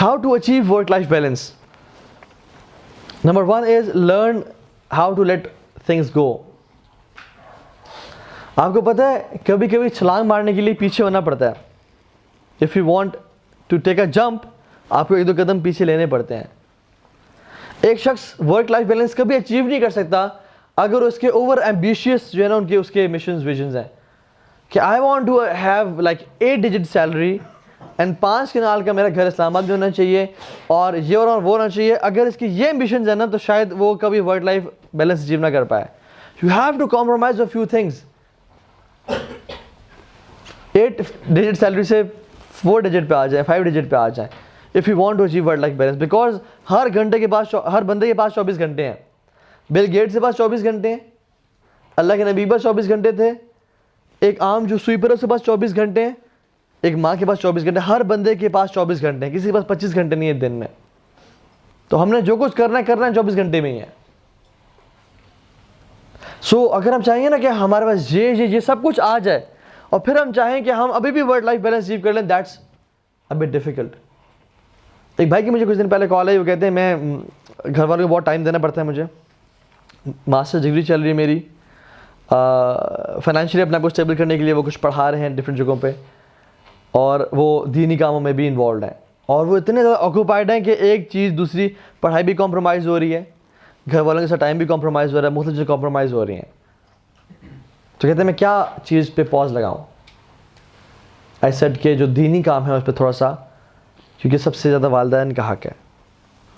how to achieve work life balance. Number 1 is learn how to let things go. آپ کو پتہ ہے کبھی کبھی چھلانگ مارنے کے لیے پیچھے ہونا پڑتا ہے. If you want to take a jump, آپ کو 1-2 قدم پیچھے لینے پڑتے ہیں. ایک شخص ورک لائف بیلنس کبھی اچیو نہیں کر سکتا اگر اس کے اوور ایمبیشیس جو ہے نا اس کے مشنز ویژنز ہیں کہ I want to have like 8 digit salary and 5 kanal کا میرا گھر اسلام آباد میں ہونا چاہیے اور یہ اور وہ ہونا چاہیے. اگر اس کی یہ ایمبیشنز ہیں نا تو شاید وہ کبھی ورک لائف بیلنس اچیو نہ کر پائے. You have to compromise a few things. 8 digit salary سے 4 ڈیجٹ پہ آ جائیں, 5 ڈیجٹ پہ آ جائیں if you want to achieve work life balance. Because ہر گھنٹے کے پاس, ہر بندے کے پاس 24 گھنٹے ہیں. بل گیٹس کے پاس 24 گھنٹے ہیں, اللہ کے نبی پاس 24 گھنٹے تھے, ایک عام جو سویپر ہے اس کے پاس 24 گھنٹے ہیں, ایک ماں کے پاس 24 گھنٹے. ہر بندے کے پاس 24 گھنٹے ہیں, کسی کے پاس 25 گھنٹے نہیں ہے دن میں. تو ہم نے جو کچھ کرنا ہے 24 گھنٹے میں ہی ہے. سو اگر ہم چاہیں گے نا کہ ہمارے پاس یہ سب کچھ آ جائے اور پھر ہم چاہیں کہ ہم ابھی بھی ورک لائف بیلنس اچیو کر لیں, دیٹس اے بٹ ڈیفیکلٹ. ایک بھائی کی مجھے کچھ دن پہلے کال آئی, وہ کہتے ہیں میں گھر والوں کو بہت ٹائم دینا پڑتا ہے مجھے, ماسٹر ڈگری چل رہی ہے میری, فائنینشلی اپنا کو اسٹیبل کرنے کے لیے وہ کچھ پڑھا رہے ہیں ڈفرینٹ جگہوں پہ, اور وہ دینی کاموں میں بھی انوالوڈ ہیں, اور وہ اتنے زیادہ آکوپائڈ ہیں کہ ایک چیز دوسری, پڑھائی بھی کمپرومائز ہو رہی ہے, گھر والوں کے ساتھ ٹائم بھی کمپرومائز ہو رہا ہے, مختلف چیزیں کمپرومائز ہو رہی ہیں. تو کہتے ہیں میں کیا چیز پہ پاز لگاؤں. آئی سیڈ کہ جو دینی کام ہے اس پہ تھوڑا سا, کیونکہ سب سے زیادہ والدین کا حق ہے,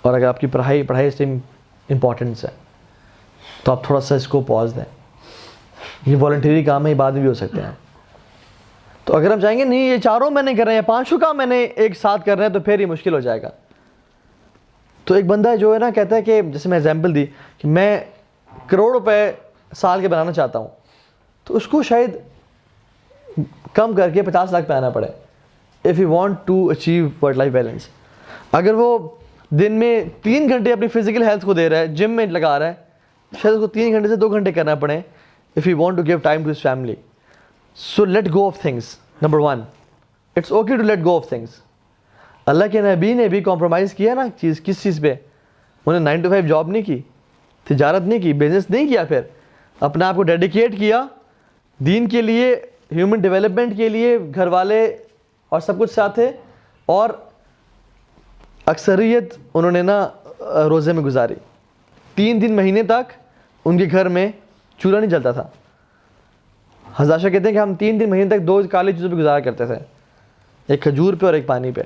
اور اگر آپ کی پڑھائی اس ٹائم امپورٹنس ہے تو آپ تھوڑا سا اس کو پاز دیں. یہ والنٹری کام ہے, یہ بعد میں بھی ہو سکتے ہیں. تو اگر ہم چاہیں گے نہیں یہ چاروں میں نہیں کر رہے ہیں, 5 کام میں نے ایک ساتھ کر رہے ہیں, تو پھر یہ مشکل ہو جائے گا. تو ایک بندہ جو ہے نا کہتا ہے کہ جیسے میں ایگزامپل دی کہ میں کروڑ روپے سال کے بنانا چاہتا ہوں, تو اس کو شاید کم کر کے 50 لاکھ پہ آنا پڑے if you want to achieve work life balance. اگر وہ دن میں 3 گھنٹے اپنی فزیکل ہیلتھ کو دے رہا ہے, جم میں لگا رہا ہے, شاید اس کو 3 گھنٹے سے 2 گھنٹے کرنا پڑے if you want to give time to his family. So let go of things. Number 1, it's okay to let go of things. اللہ کے نبی نے بھی کمپرومائز کیا نا کس چیز پہ. انہوں نے 9 to 5 جاب نہیں کی, تجارت نہیں کی, بزنس نہیں کیا, پھر اپنے آپ کو ڈیڈیکیٹ کیا دین کے لیے, ہیومن ڈیولپمنٹ کے لیے, گھر والے اور سب کچھ ساتھ تھے, اور اکثریت انہوں نے نا روزے میں گزاری. 3 دن مہینے تک ان کے گھر میں چولہا نہیں جلتا تھا. حضرت عائشہ کہتے ہیں کہ ہم 3 دن مہینے تک 2 کالی چیزوں پہ گزارا کرتے تھے, ایک کھجور پہ اور ایک پانی پہ.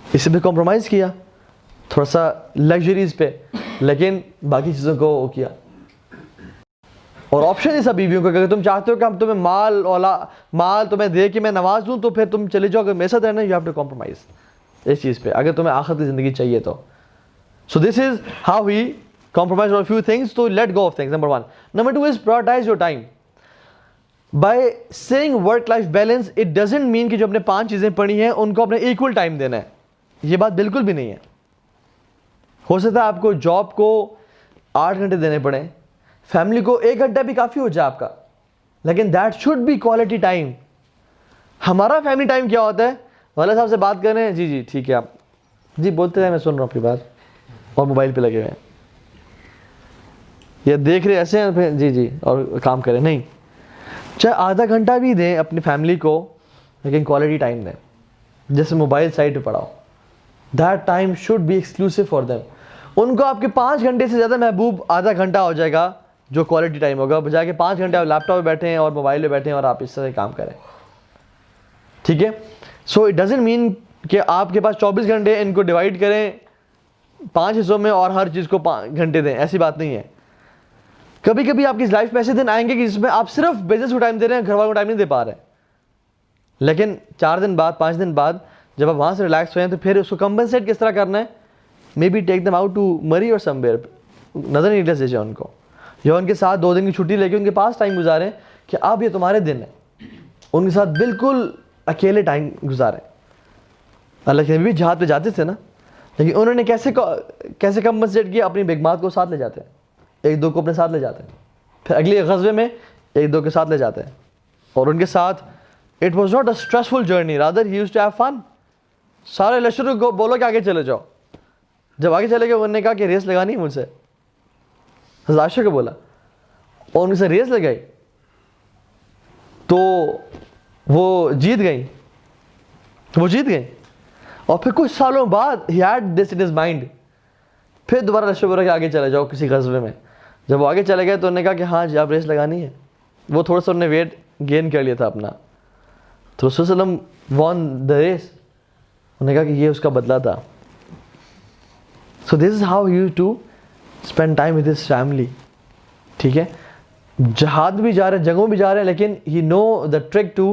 اس پہ کمپرومائز کیا تھوڑا سا لگژریز پہ, لیکن باقی چیزوں کو وہ کیا. اور آپشن ہے سب بیویوں کو, اگر تم چاہتے ہو کہ ہم تمہیں مال تمہیں دے کے میں نواز دوں تو پھر تم چلے جاؤ, اگر میرے ساتھ رہنا یو ہیو ٹو کمپرومائز اس چیز پہ, اگر تمہیں آخرت کی زندگی چاہیے تو. So this is how he compromise on a few things to let go of things. Number 1. Number 2 is prioritize your time. By saying work life balance, it doesn't mean کہ جو اپنے 5 چیزیں پڑھی ہیں ان کو اپنے equal time دینا ہے. یہ بات بالکل بھی نہیں ہے. ہو سکتا ہے آپ کو جاب کو 8 گھنٹے دینے پڑیں, فیملی کو 1 گھنٹہ بھی کافی ہو جائے آپ کا, لیکن that should be quality time. ہمارا فیملی ٹائم کیا ہوتا ہے, والد صاحب سے بات کر رہے ہیں, جی جی ٹھیک ہے آپ جی بولتے رہے, میں سن رہا ہوں آپ کی بات, اور موبائل پہ لگے ہوئے ہیں, یا دیکھ رہے ایسے ہیں پھر جی جی اور کام کریں. نہیں, چاہے آدھا گھنٹہ بھی دیں اپنی فیملی کو, لیکن کوالٹی ٹائم دیں. جیسے موبائل سائڈ پہ پڑھاؤ, that time should be exclusive for them. ان کو آپ کے 5 گھنٹے سے زیادہ محبوب آدھا گھنٹہ ہو جائے گا جو کوالٹی ٹائم ہوگا, بجائے کہ 5 گھنٹے آپ لیپ ٹاپ پہ بیٹھے ہیں اور موبائل پہ بیٹھے ہیں اور آپ اس طرح کام کریں. ٹھیک ہے, سو اٹ ڈزنٹ مین کہ آپ کے پاس 24 گھنٹے ان کو ڈیوائڈ کریں 5 حصوں میں اور ہر چیز کو 5 گھنٹے دیں, ایسی بات نہیں ہے. کبھی کبھی آپ کی لائف میں ایسے دن آئیں گے کہ جس میں آپ صرف بزنس کو ٹائم دے رہے ہیں, گھر والوں کو ٹائم نہیں دے پا رہے, لیکن 4 دن بعد 5 دن بعد جب آپ وہاں سے ریلیکس ہوئے ہیں تو پھر اس کو کمپنسیٹ کس طرح کرنا ہے, maybe take them out to Murree اور سم ویئر, نظر نہیں دیجیے ان کو, یا ان کے ساتھ 2 دن کی چھٹی لے کے ان کے پاس ٹائم گزاریں کہ اب یہ تمہارے دن ہیں, ان کے ساتھ بالکل اکیلے ٹائم گزاریں. اللہ کے نبی بھی جہاد پہ جاتے تھے نا, لیکن انہوں نے کیسے کمپنسیٹ کیا, اپنی بیگمات کو ساتھ لے جاتے ہیں, 1-2 کو اپنے ساتھ لے جاتے ہیں, پھر اگلے غزوے میں 1-2 کے ساتھ لے جاتے ہیں, اور ان کے ساتھ it was not a stressful journey, rather he used to have fun. سارے لشکر کو بولو کہ آگے چلے جاؤ. جب آگے چلے گئے انہوں نے کہا کہ ریس لگانی ہے مجھ سے, حضرت عائشہ کو بولا, اور ان سے ریس لگائی تو وہ جیت گئیں, اور پھر کچھ سالوں بعد he had this in his mind, پھر دوبارہ لشکر بولا کہ آگے چلے جاؤ کسی غزوے میں. جب وہ آگے چلے گئے تو انہوں نے کہا کہ ہاں جی آپ ریس لگانی ہے. وہ تھوڑا سا انہوں نے ویٹ گین کر لیا تھا اپنا, تو رسول صلی اللہ علیہ وسلم won the race. انہوں نے کہا کہ یہ اس کا بدلہ تھا. So this is how he used to spend time with his family. ٹھیک ہے, جہاد بھی جا رہے ہیں, جنگوں بھی جا رہے ہیں, لیکن he know the trick to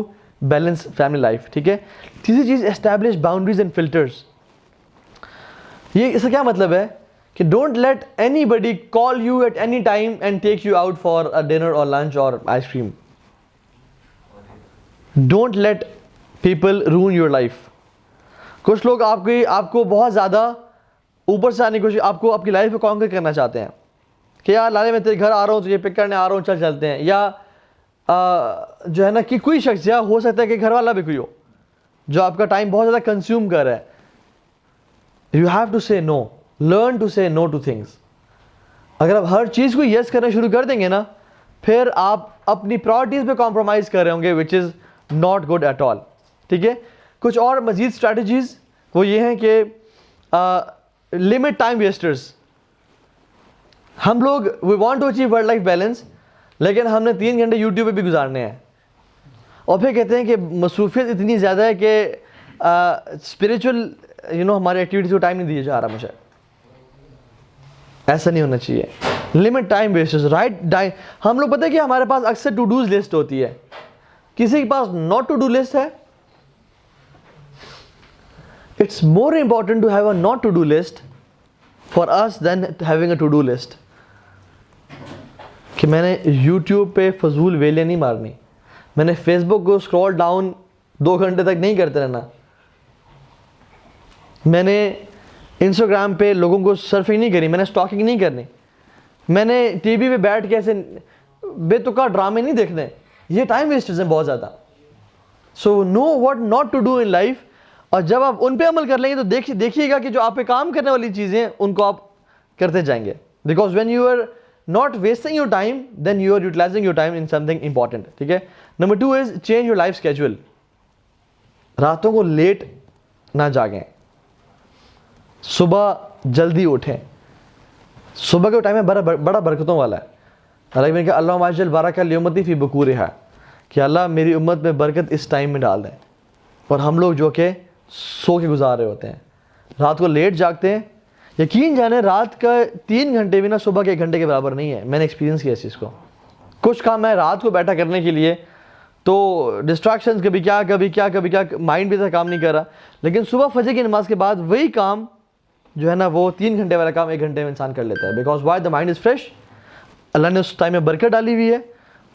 balance family life. ٹھیک ہے. تیسری چیز, establish boundaries and filters. یہ اس کا کیا مطلب ہے کہ don't let anybody call you at any time and take you out for a dinner or lunch or ice cream. Don't let people ruin your life. کچھ لوگ آپ کو بہت زیادہ اوپر سے آنے کی کوشش, آپ کو آپ کی لائف میں کانکر کرنا چاہتے ہیں کہ یار لالے میں تیرے گھر آ رہا ہوں, تجھے پک کرنے آ رہا ہوں, چلتے ہیں. یا جو ہے نا کہ کوئی شخص, یا ہو سکتا ہے کہ گھر والا بھی کوئی ہو جو آپ کا ٹائم بہت زیادہ کنزیوم کر رہا ہے. یو ہیو ٹو سے نو, لرن ٹو سے نو ٹو تھنگس. اگر آپ ہر چیز کو یس کرنا شروع کر دیں گے نا, پھر آپ اپنی پرائرٹیز پہ کمپرومائز کر رہے ہوں گے, which is not good at all. ٹھیک ہے. کچھ اور مزید اسٹریٹجیز وہ یہ ہیں کہ لمٹ ٹائم ویسٹرز. ہم لوگ we want to achieve work life balance, لیکن ہم نے 3 گھنٹے یوٹیوب پہ بھی گزارنے ہیں, اور پھر کہتے ہیں کہ مصروفیت اتنی زیادہ ہے کہ اسپریچول ہماری ایکٹیویٹیز کو ٹائم نہیں دیا جا رہا مجھے. ایسا نہیں ہونا چاہیے. Limit time wasters, right time. ہم لوگ پتہ ہے کہ ہمارے پاس اکثر ٹو ڈوز لسٹ ہوتی ہے, کسی کے پاس ناٹ ٹو ڈو لسٹ ہے. It's more important to have a not to do list for us than having a to do list. کہ میں نے یوٹیوب پہ فضول ویلے نہیں مارنی, میں نے فیس بک کو اسکرول ڈاؤن 2 گھنٹے تک نہیں کرتے رہنا, میں نے انسٹاگرام پہ لوگوں کو سرفنگ نہیں کرنی, میں نے اسٹاکنگ نہیں کرنی, میں نے ٹی وی پہ بیٹھ کے ایسے بے تکا ڈرامے نہیں دیکھنے. یہ ٹائم ویسٹرز ہیں بہت زیادہ. So know what not to do in life, اور جب آپ ان پہ عمل کر لیں گے تو دیکھیے گا کہ جو آپ پہ کام کرنے والی چیزیں ان کو آپ کرتے جائیں گے. Because when you are not wasting your time, then you are utilizing your time in something important. ٹھیک ہے. Number 2 is change your life schedule. راتوں کو لیٹ نہ جاگیں, صبح جلدی اٹھیں. صبح کا ٹائم ہے بڑا برکتوں والا ہے. اللہ نے کہا اللہم اجعل برکۃ لامتی فی بکورہا, کہ اللہ میری امت میں برکت اس ٹائم میں ڈال دیں. اور ہم لوگ جو کہ سو کے گزار رہے ہوتے ہیں, رات کو لیٹ جاگتے ہیں. یقین جانیں رات کا 3 گھنٹے بھی نا صبح کے 1 گھنٹے کے برابر نہیں ہے. میں نے ایکسپیرینس کیا اس چیز کو. کچھ کام ہے رات کو بیٹھا کرنے کے لیے تو ڈسٹریکشنز کبھی کیا مائنڈ بھی تک کام نہیں کر رہا, لیکن صبح فجر کی نماز کے بعد وہی کام جو ہے نا وہ 3 گھنٹے والا کام 1 گھنٹے میں انسان کر لیتا ہے. Because why the mind is fresh, Allah نے اس ٹائم میں برکت ڈالی ہوئی ہے,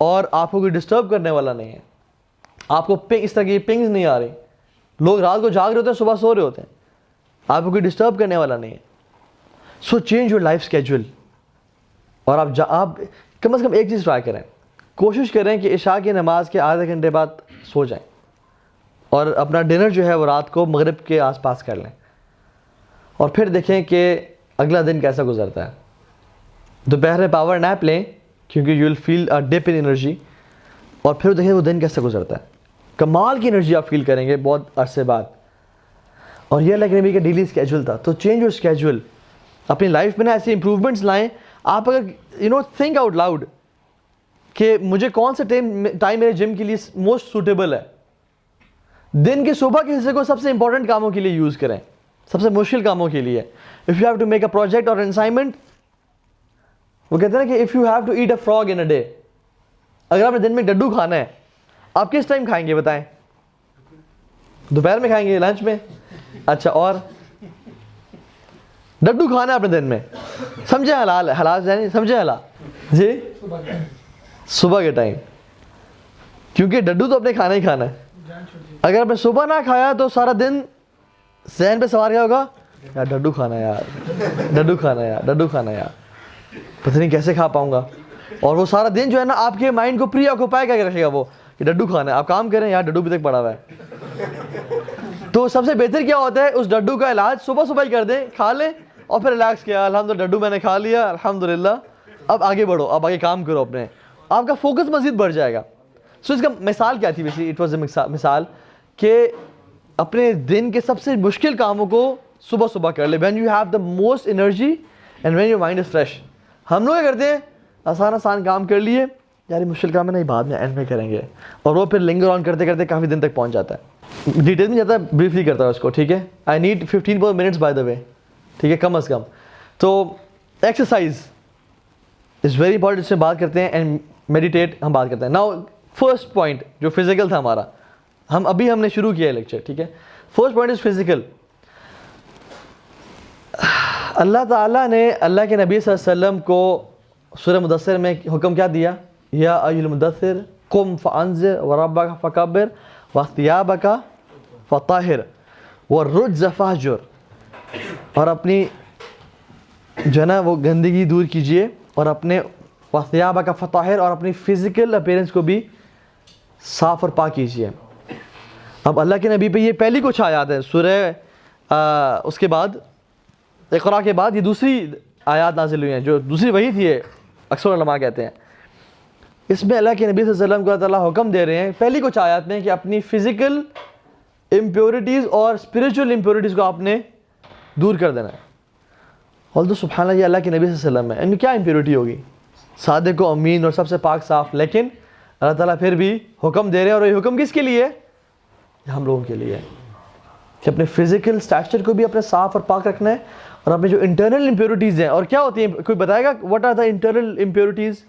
اور آپ کو کوئی ڈسٹرب کرنے والا نہیں ہے. آپ کو اس طرح کی پنگز نہیں آ رہی. لوگ رات کو جاگ رہے ہوتے ہیں, صبح سو رہے ہوتے ہیں. آپ کو کوئی ڈسٹرب کرنے والا نہیں ہے. So change your life schedule. اور آپ کم از کم ایک چیز ٹرائی کریں, کوشش کریں کہ عشاء کی نماز کے آدھے گھنٹے بعد سو جائیں, اور اپنا ڈنر جو ہے وہ رات کو مغرب کے آس پاس کر لیں, اور پھر دیکھیں کہ اگلا دن کیسا گزرتا ہے. دوپہر میں پاور نیپ لیں کیونکہ you will feel dip in energy, اور پھر دیکھیں وہ دن کیسا گزرتا ہے. کمال کی انرجی آپ فیل کریں گے بہت عرصے بعد. اور یہ اللہ کے نبی کا ڈیلی اسکیجول تھا. تو چینج یور اسکیجول, اپنی لائف میں نا ایسی امپروومنٹس لائیں. آپ اگر تھنک آؤٹ لاؤڈ کہ مجھے کون سا ٹائم میرے جم کے لیے موسٹ سوٹیبل ہے, دن کے صبح کے حصے کو سب سے امپورٹنٹ کاموں کے لیے یوز کریں, سب سے مشکل کاموں کے لیے. If you have to make a project اور اسائنمنٹ, وہ کہتے ہیں کہ if you have to eat a frog in a day, اگر آپ نے دن میں ڈڈو کھانا ہے, آپ کس ٹائم کھائیں گے بتائیں؟ دوپہر میں کھائیں گے, لنچ میں؟ اچھا, اور ڈڈو کھانا ہے آپ نے دن میں, سمجھے حلال ہے, حلال نہیں سمجھے حلال جی, صبح کے ٹائم, کیونکہ ڈڈو تو اپنے کھانا ہی کھانا ہے. اگر آپ نے صبح نہ کھایا تو سارا دن ذہن پہ سوار کیا ہوگا, یار ڈڈو کھانا ہے یار, ڈڈو کھانا ہے یار, ڈڈو کھانا ہے یار, پتہ نہیں کیسے کھا پاؤں گا. اور وہ سارا دن جو ہے نا آپ کے مائنڈ کو پری آکوپائی کر کے رکھے گا وہ کہ ڈڈو کھانا ہے. آپ کام کریں, یار ڈڈو بھی تک پڑا ہوا ہے. تو سب سے بہتر کیا ہوتا ہے, اس ڈڈو کا علاج صبح صبح ہی کر دیں, کھا لیں اور پھر ریلیکس کیا, الحمدللہ ڈڈو میں نے کھا لیا, الحمدللہ, اب آگے بڑھو, اب آگے کام کرو اپنے, آپ کا فوکس مزید بڑھ جائے گا. سو اس کا مثال کیا تھی, بیسکلی اٹ واز اے مثال کہ اپنے دن کے سب سے مشکل کاموں کو صبح صبح کر لیں, when you have the most energy and when your mind is fresh. ہم لوگ کیا کرتے ہیں, آسان کام کر لیے, یار مشکل کام ہے نہیں بعد میں اینڈ میں کریں گے, اور وہ پھر لنگر آن کرتے کرتے کافی دن تک پہنچ جاتا ہے. ڈیٹیل میں جاتا ہے, بریفلی کرتا ہے اس کو, ٹھیک ہے. I need 15 minutes by the way, ٹھیک ہے, کم از کم. تو ایکسرسائز از ویری امپورٹنٹ, اس میں بات کرتے ہیں, اینڈ میڈیٹیٹ ہم بات کرتے ہیں. ناؤ فرسٹ پوائنٹ جو فزیکل تھا ہمارا, ہم نے شروع کیا ہے لیکچر, ٹھیک ہے. First point is physical. Allah تعالیٰ نے اللہ کے نبی صلی اللہ علیہ وسلم کو سورہ مدثر میں حکم کیا دیا, یا ایھا المدثر قم فانذر وربک فکبر وثیابک فطہر والرجز فاہجر, اور اپنی جو ہے نا وہ گندگی دور کیجیے, اور اپنے وثیابک فطہر, اور اپنی فزیکل اپیرنس کو بھی صاف اور پاک کیجیے. اب اللہ کے نبی پہ یہ پہلی کچھ آیات ہے سورہ اس کے بعد اقرا کے بعد یہ دوسری آیات نازل ہوئی ہیں جو دوسری وحی تھی, اکثر علماء کہتے ہیں. اس میں اللہ کے نبی صلی اللہ علیہ وسلم کو اللہ تعالیٰ حکم دے رہے ہیں پہلی کچھ آیات میں کہ اپنی فزیکل امپیورٹیز اور اسپریچول امپیورٹیز کو آپ نے دور کر دینا ہے. اور سبحان اللہ, یہ اللہ کے نبی صلی اللہ علیہ وسلم ہے, ان میں کیا امپیورٹی ہوگی, صادق و امین اور سب سے پاک صاف, لیکن اللہ تعالیٰ پھر بھی حکم دے رہے ہیں. اور یہ حکم کس کے لیے ہے؟ ہم لوگوں کے لیے ہے کہ اپنے فزیکل اسٹرکچر کو بھی اپنے صاف اور پاک رکھنا ہے, اور اپنے جو انٹرنل امپیورٹیز ہیں. اور کیا ہوتی ہیں, کوئی بتائے گا what are the internal impurities?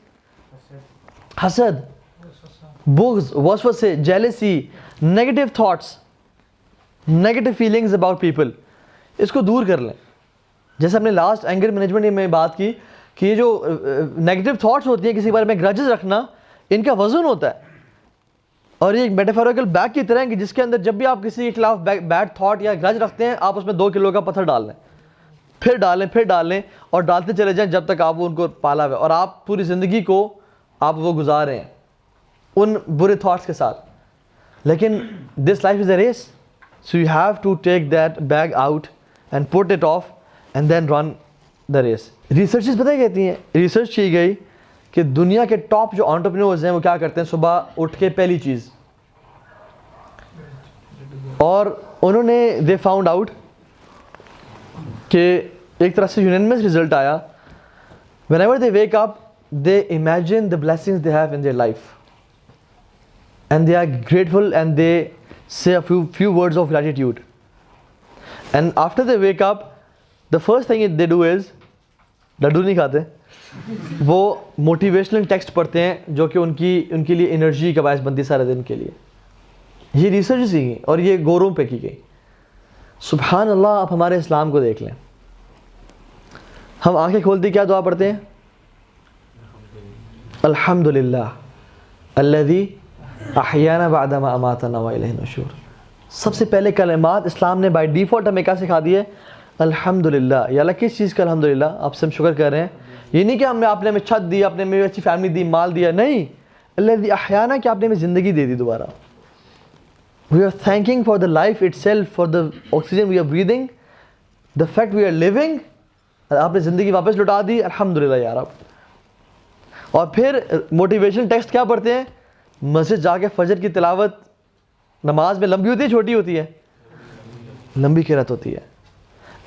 حسد, بغض, وسوسے, jealousy, negative thoughts, negative feelings about people, اس کو دور کر لیں. جیسے ہم نے لاسٹ اینگر مینجمنٹ میں بات کی کہ یہ جو نیگیٹو تھاٹس ہوتی ہیں, کسی کے بارے میں گرجز رکھنا, ان کا وزن ہوتا ہے, اور یہ ایک میٹافوریکل بیگ کی طرح ہے کہ جس کے اندر جب بھی آپ کسی کے خلاف بیڈ تھاٹ یا گرج رکھتے ہیں, آپ اس میں 2 کلو کا پتھر ڈال لیں, پھر ڈالیں اور ڈالتے چلے جائیں جب تک آپ وہ ان کو پالا ہوئے, اور آپ پوری زندگی کو آپ وہ گزار رہے ہیں ان برے تھاٹس کے ساتھ. لیکن this life is a race, so you have to take that bag out and put it off and then run the race. Researches پتہ کہتی ہیں, ریسرچ کی گئی کہ دنیا کے ٹاپ جو انٹرپرینورز ہیں وہ کیا کرتے ہیں, صبح اٹھ کے پہلی چیز, اور انہوں نے دے فاؤنڈ آؤٹ کہ ایک طرح سے یونینمس رزلٹ آیا, whenever they wake up they imagine the blessings they have in their life and they are grateful and they say a few words of gratitude, and after they wake up the first thing they do is لڈو نہیں کھاتے, وہ motivational text پڑھتے ہیں جو کہ ان کے لیے energy کا باعث بنتی سارے دن کے لیے. یہ ریسرچ کی گئی اور یہ گوروں پہ کی گئی. سبحان اللہ, آپ ہمارے اسلام کو دیکھ لیں, ہم آنکھیں کھولتے کیا دعا پڑھتے ہیں, الحمدللہ الذی احیانا بعد ما اماتنا والیہ النشور. سب سے پہلے کلمات اسلام نے بائی ڈیفالٹ ہمیں کیا سکھا دیے؟ الحمدللہ. یا اللہ کس چیز کا الحمدللہ؟ آپ سے ہم شکر کر رہے ہیں. یہ نہیں کہ آپ نے ہمیں چھت دی, آپ نے ہمیں اچھی فیملی دی, مال دیا, نہیں. الذی احیانا, کہ آپ نے ہمیں زندگی دے دی دوبارہ. We are thanking for the life itself, for the oxygen we are breathing, the fact we are living. آپ نے زندگی واپس لوٹا دی, الحمدللہ یا رب. اور پھر موٹیویشن ٹیکسٹ کیا پڑھتے ہیں؟ مسجد جا کے فجر کی تلاوت نماز میں لمبی ہوتی ہے چھوٹی ہوتی ہے؟ لمبی قرات ہوتی ہے.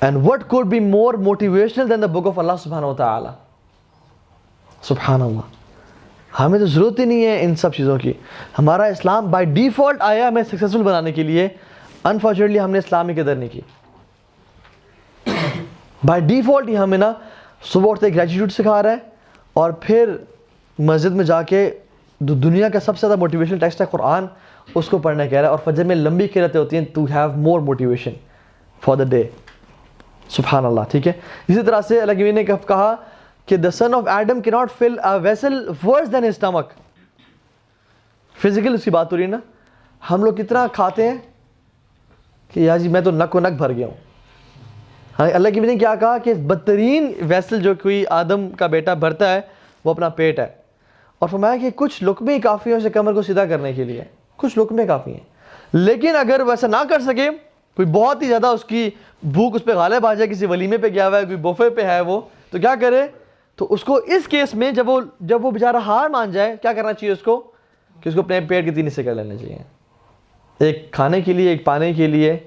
And what could be more motivational than the book of Allah سبحانہ و تعالی. سبحان اللہ. ہمیں تو ضرورت ہی نہیں ہے ان سب چیزوں کی. ہمارا اسلام بائی ڈیفالٹ آیا ہمیں سکسیزفل بنانے کے لیے. انفارچونیٹلی ہم نے اسلام کی قدر نہیں کی. بائی ڈیفالٹ ہی ہمیں نا صبح اٹھتے گریجویٹ سکھا رہا ہے, اور پھر مسجد میں جا کے دنیا کا سب سے زیادہ موٹیویشن ٹیکسٹ ہے قرآن, اس کو پڑھنا کہہ رہا ہے. اور فجر میں لمبی قراتیں ہوتی ہیں to have more motivation for the day. سبحان اللہ. ٹھیک ہے. اسی طرح سے اللہ کے نے کہا کہ the son of Adam cannot fill a vessel worse than his stomach. Physical اس کی بات ہو رہی ہے نا. ہم لوگ کتنا کھاتے ہیں کہ یار جی میں تو نک و نک بھر گیا ہوں. ہاں, اللہ کے نے کیا کہا کہ بدترین ویسل جو کوئی آدم کا بیٹا بھرتا ہے وہ اپنا پیٹ ہے. اور فرمایا کہ کچھ لقمے ہی کافی ہیں اسے کمر کو سیدھا کرنے کے لیے, کچھ لقمے کافی ہیں. لیکن اگر ویسا نہ کر سکے, کوئی بہت ہی زیادہ اس کی بھوک اس پہ غالب آ جائے, کسی ولیمے پہ گیا ہوا ہے, کوئی بوفے پہ ہے وہ, تو کیا کرے؟ تو اس کو اس کیس میں جب وہ بیچارہ ہار مان جائے, کیا کرنا چاہیے اس کو؟ کہ اس کو اپنے پیٹ کے 3 حصے کر لینے چاہیے. ایک کھانے کے لیے, ایک پانے کے لیے,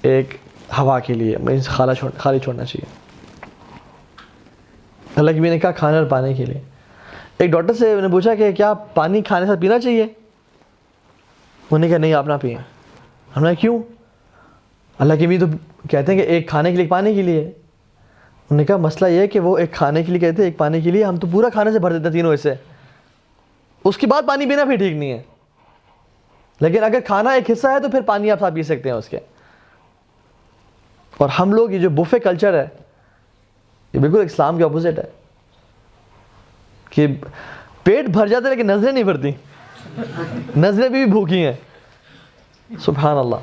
ایک ہوا کے لیے, خالی چھوڑنا چاہیے. اللہ کی بھی نے کہا کھانے اور پانے کے لیے. ایک ڈاکٹر سے نے پوچھا کہ کیا پانی کھانے سے پینا چاہیے؟ انہوں نے کہا نہیں, آپ نہ پئیں. ہم نے کیوں؟ اللہ کی بھی تو کہتے ہیں کہ ایک کھانے کے لیے, ایک پانے کے لیے. انہوں نے کہا مسئلہ یہ ہے کہ وہ ایک کھانے کے لیے کہتے ہیں, ایک پانے کے لیے. ہم تو پورا کھانے سے بھر دیتے ہیں تینوں حصے, اس کے بعد پانی پینا بھی ٹھیک نہیں ہے. لیکن اگر کھانا ایک حصہ ہے تو پھر پانی آپ پی سکتے ہیں اس کے. اور ہم لوگ یہ جو بفے کلچر ہے یہ بالکل اسلام کے اپوزٹ ہے, کہ پیٹ بھر جاتا ہے لیکن نظریں نہیں بھرتی, نظریں بھی بھوکی ہیں. سبحان اللہ.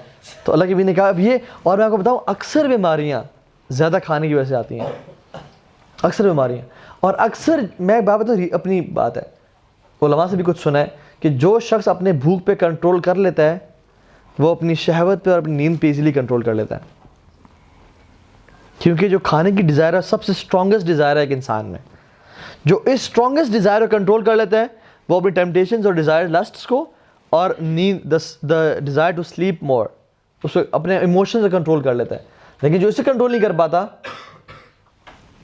تو اللہ کے بھی نے کہا اب یہ, اور میں آپ کو بتاؤں اکثر بیماریاں زیادہ کھانے کی وجہ سے آتی ہیں, اکثر بیماریاں. اور اکثر میں بات بتاؤں, اپنی بات ہے, علماء سے بھی کچھ سنا ہے کہ جو شخص اپنے بھوک پہ کنٹرول کر لیتا ہے وہ اپنی شہوت پہ اور اپنی نیند پہ ایزیلی کنٹرول کر لیتا ہے. کیونکہ جو کھانے کی ڈیزائر ہے سب سے اسٹرانگسٹ ڈیزائر ہے ایک انسان میں. جو اس اسٹرانگسٹ ڈیزائر کو کنٹرول کر لیتا ہے وہ اپنی ٹیمپٹیشنز اور ڈیزائر لسٹس کو, اور نیند دا ڈیزائر ٹو سلیپ مور, اس کو اپنے ایموشنز سے کنٹرول کر لیتا ہے. لیکن جو اسے کنٹرول نہیں کر پاتا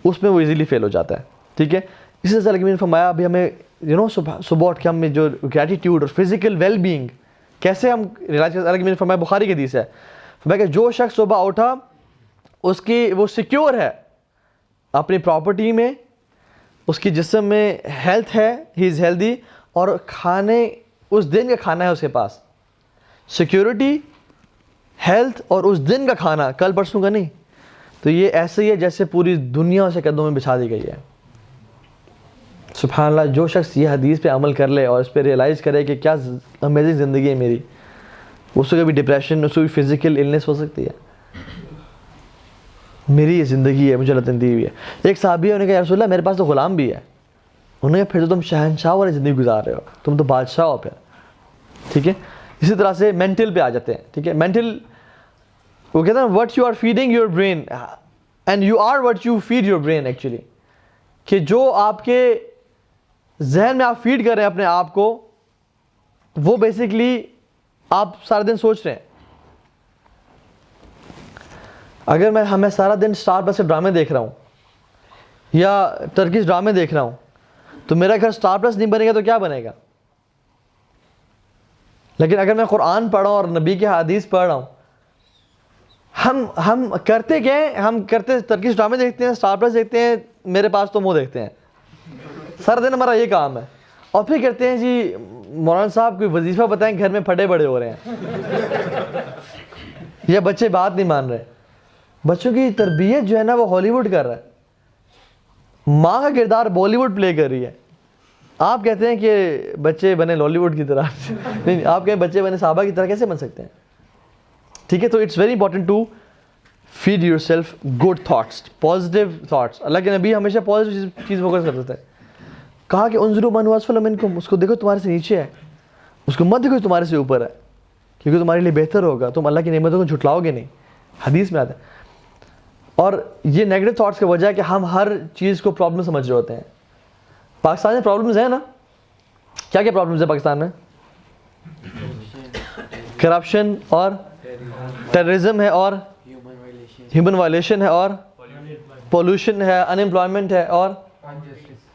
اس میں وہ ایزیلی فیل ہو جاتا ہے. ٹھیک ہے. اسی طرح نے فرمایا ابھی ہمیں صبح اٹھ کے ہم جو گریٹیٹیوڈ اور فزیکل ویل بینگ کیسے ہم ریلائز کرتے ہیں. فرمایا بخاری کی حدیث ہے, فرمایا کہ جو شخص صبح اٹھا اس کی وہ سیکیور ہے اپنی پراپرٹی میں, اس کی جسم میں ہیلتھ ہے, ہی از ہیلدی, اور کھانے اس دن کا کھانا ہے اس کے پاس, سیکیورٹی, ہیلتھ اور اس دن کا کھانا, کل پرسوں کا نہیں. تو یہ ایسے ہی ہے جیسے پوری دنیا اسے قدموں میں بچھا دی گئی ہے. سبحان اللہ. جو شخص یہ حدیث پہ عمل کر لے اور اس پہ ریئلائز کرے کہ کیا امیزنگ زندگی ہے میری, اس کو کبھی ڈپریشن, اس کو بھی فزیکل النس ہو سکتی ہے. میری یہ زندگی ہے, مجھے اللہ نے دی ہوئی ہے. ایک صحابی ہے, انہوں نے کہا یا رسول اللہ میرے پاس تو غلام بھی ہے. انہوں نے کہا پھر تو تم شہنشاہ والی زندگی گزار رہے ہو, تم تو بادشاہ ہو پھر. ٹھیک ہے. اسی طرح سے مینٹل پہ آ جاتے ہیں. ٹھیک ہے. مینٹل وہ کہتے ہیں what you are feeding your brain and you are what you feed your brain actually, کہ جو آپ کے ذہن میں آپ فیڈ کر رہے ہیں اپنے آپ کو, وہ بیسکلی آپ سارے دن سوچ رہے ہیں. اگر میں سارا دن اسٹار پلس سے ڈرامے دیکھ رہا ہوں یا ٹرکش ڈرامے دیکھ رہا ہوں تو میرا گھر اسٹار پلس نہیں بنے گا تو کیا بنے گا؟ لیکن اگر میں قرآن پڑھ رہا ہوں اور نبی کے حدیث پڑھ رہا ہوں, ہم کرتے کیا ہیں؟ ہم کرتے ٹرکش ڈرامے دیکھتے ہیں, اسٹار پلس دیکھتے ہیں, میرے پاس تو منہ دیکھتے ہیں. سارا دن ہمارا یہ کام ہے. اور پھر کہتے ہیں جی مولانا صاحب کوئی وظیفہ بتائیں, گھر میں پھٹے بڑے ہو رہے ہیں یا بچے بات نہیں مان رہے. بچوں کی تربیت جو ہے نا وہ ہالی ووڈ کر رہا ہے, ماں کا کردار بالی ووڈ پلے کر رہی ہے. آپ کہتے ہیں کہ بچے بنے لالی ووڈ کی طرح نہیں, آپ کہیں بچے بنے صحابہ کی طرح, کیسے بن سکتے ہیں؟ ٹھیک ہے. تو it's very important to feed yourself good thoughts, positive thoughts. Allah کے نبی ہمیشہ پازیٹیو چیز فوکس کرتے تھے. کہا کہ انظروا من هو اسفل منکم, اس کو دیکھو تمہارے سے نیچے ہے, اس کو مت دیکھو تمہارے سے اوپر ہے, کیونکہ تمہارے لیے بہتر ہوگا, تم اللہ کی نعمتوں کو جھٹلاؤ گے نہیں. حدیث میں آتا ہے. اور یہ نیگیٹو تھاٹس کی وجہ ہے کہ ہم ہر چیز کو پرابلم سمجھ رہے ہوتے ہیں. پاکستان میں پرابلمز ہیں نا, کیا کیا پرابلمز ہیں پاکستان میں؟ کرپشن اور ٹیررزم ہے, اور ہیومن وائلیشن ہے, اور پولوشن ہے, ان امپلائمنٹ ہے, اور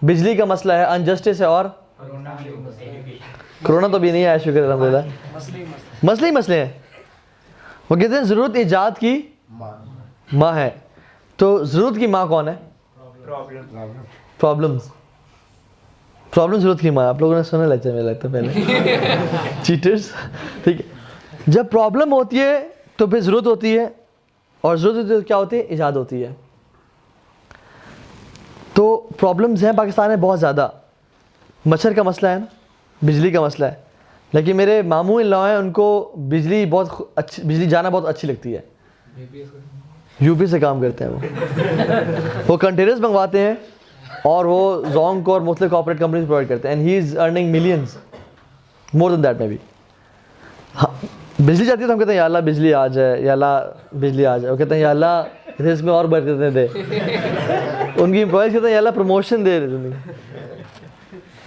بجلی کا مسئلہ ہے, انجسٹس ہے, اور کرونا تو بھی نہیں آیا شکر الحمدللہ. مسئلے ہی مسئلے ہیں. وہ کہتے ہیں ضرورت ایجاد کی ماں ہے. تو ضرورت کی ماں کون ہے؟ پرابلم ضرورت کی ماں. آپ لوگوں نے سنا لیکچر میں لگتا ہے پہلے چیٹرز. ٹھیک ہے, جب پرابلم ہوتی ہے تو پھر ضرورت ہوتی ہے, اور ضرورت ہوتی ہے تو کیا ہوتی ہے؟ ایجاد ہوتی ہے. تو پرابلمز ہیں پاکستان میں بہت زیادہ. مچھر کا مسئلہ ہے نا, بجلی کا مسئلہ ہے. لیکن میرے ماموں ان لاؤ ہیں, ان کو بجلی بہت اچھی, بجلی جانا بہت اچھی لگتی ہے. یو پی سے کام کرتے ہیں وہ کنٹینرز منگواتے ہیں, اور وہ زونگ کو اور مختلف کارپوریٹ کمپنیز پرووائڈ کرتے ہیں. And he is earning millions, more than that میں بھی. بجلی جاتی ہے تو ہم کہتے ہیں یا اللہ بجلی آ جائے, یا اللہ بجلی آ جائے. وہ کہتے ہیں یا اللہ رزق میں اور برکتیں دے. ان کی امپلائیز کہتے ہیں یا اللہ پروموشن دے زندگی.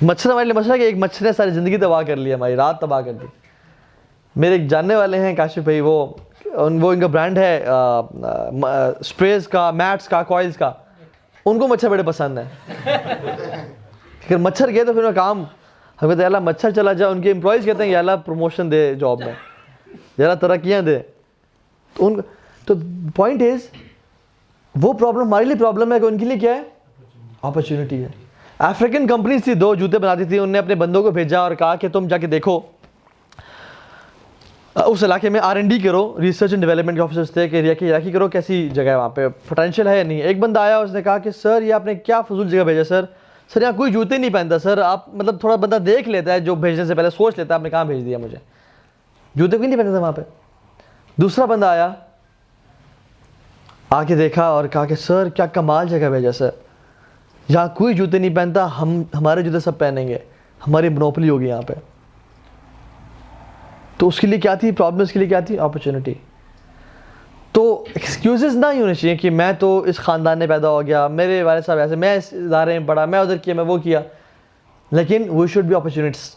مچھر ہمارے لیے مسئلہ ہے کہ ایک مچھر نے ساری زندگی تباہ کر لی, ہماری رات تباہ کر دی. میرے ایک جاننے والے ہیں کاشف بھائی, وہ ان کا برانڈ ہے اسپریز کا, میٹس کا, کوائلس کا. ان کو مچھر بڑے پسند ہیں. اگر مچھر گئے تو پھر کام, ہم کہتے ہیں اللہ مچھر چلا جائے. ان کے امپلائیز کہتے ہیں یا اللہ پروموشن دے جاب میں, یا اللہ ترقیاں دے. تو پوائنٹ از وہ پرابلم ہمارے لیے پرابلم ہے کہ ان کے لیے کیا ہے؟ اپرچونیٹی ہے. افریقن کمپنیز تھی, 2 جوتے بناتی تھی. انہوں نے اپنے بندوں کو بھیجا اور کہا کہ تم جا کے دیکھو اس علاقے میں R&D کرو. ریسرچ اینڈ ڈیولپمنٹ کے آفیسرز تھے کہ ریاکی کرو کیسی جگہ ہے وہاں پہ, پوٹینشیل ہے یا نہیں. ایک بندہ آیا, اس نے کہا کہ سر یہ آپ نے کیا فضول جگہ بھیجا سر یہاں کوئی جوتے نہیں پہنتا سر. آپ مطلب تھوڑا بندہ دیکھ لیتا ہے, جو بھیجنے سے پہلے سوچ لیتا ہے آپ نے کہاں بھیج دیا مجھے. جوتے کوئی نہیں پہنتا تھا وہاں پہ. دوسرا بندہ آیا, آ کے دیکھا اور کہا کہ سر کیا کمال جگہ بھیجا سر, یہاں کوئی جوتے نہیں پہنتا, ہمارے جوتے سب پہنیں گے, ہماری مونوپلی ہوگی یہاں پہ. تو اس کے لیے کیا تھی پرابلم؟ اس کے لیے کیا تھی؟ اپرچونیٹی. تو ایکسکیوزز نہ ہی ہونے چاہیے کہ میں تو اس خاندان میں پیدا ہو گیا, میرے والد صاحب ایسے, میں اس ادارے میں پڑھا, میں ادھر کیا, میں وہ کیا. لیکن وی شوڈ بی اپرچونیٹیز.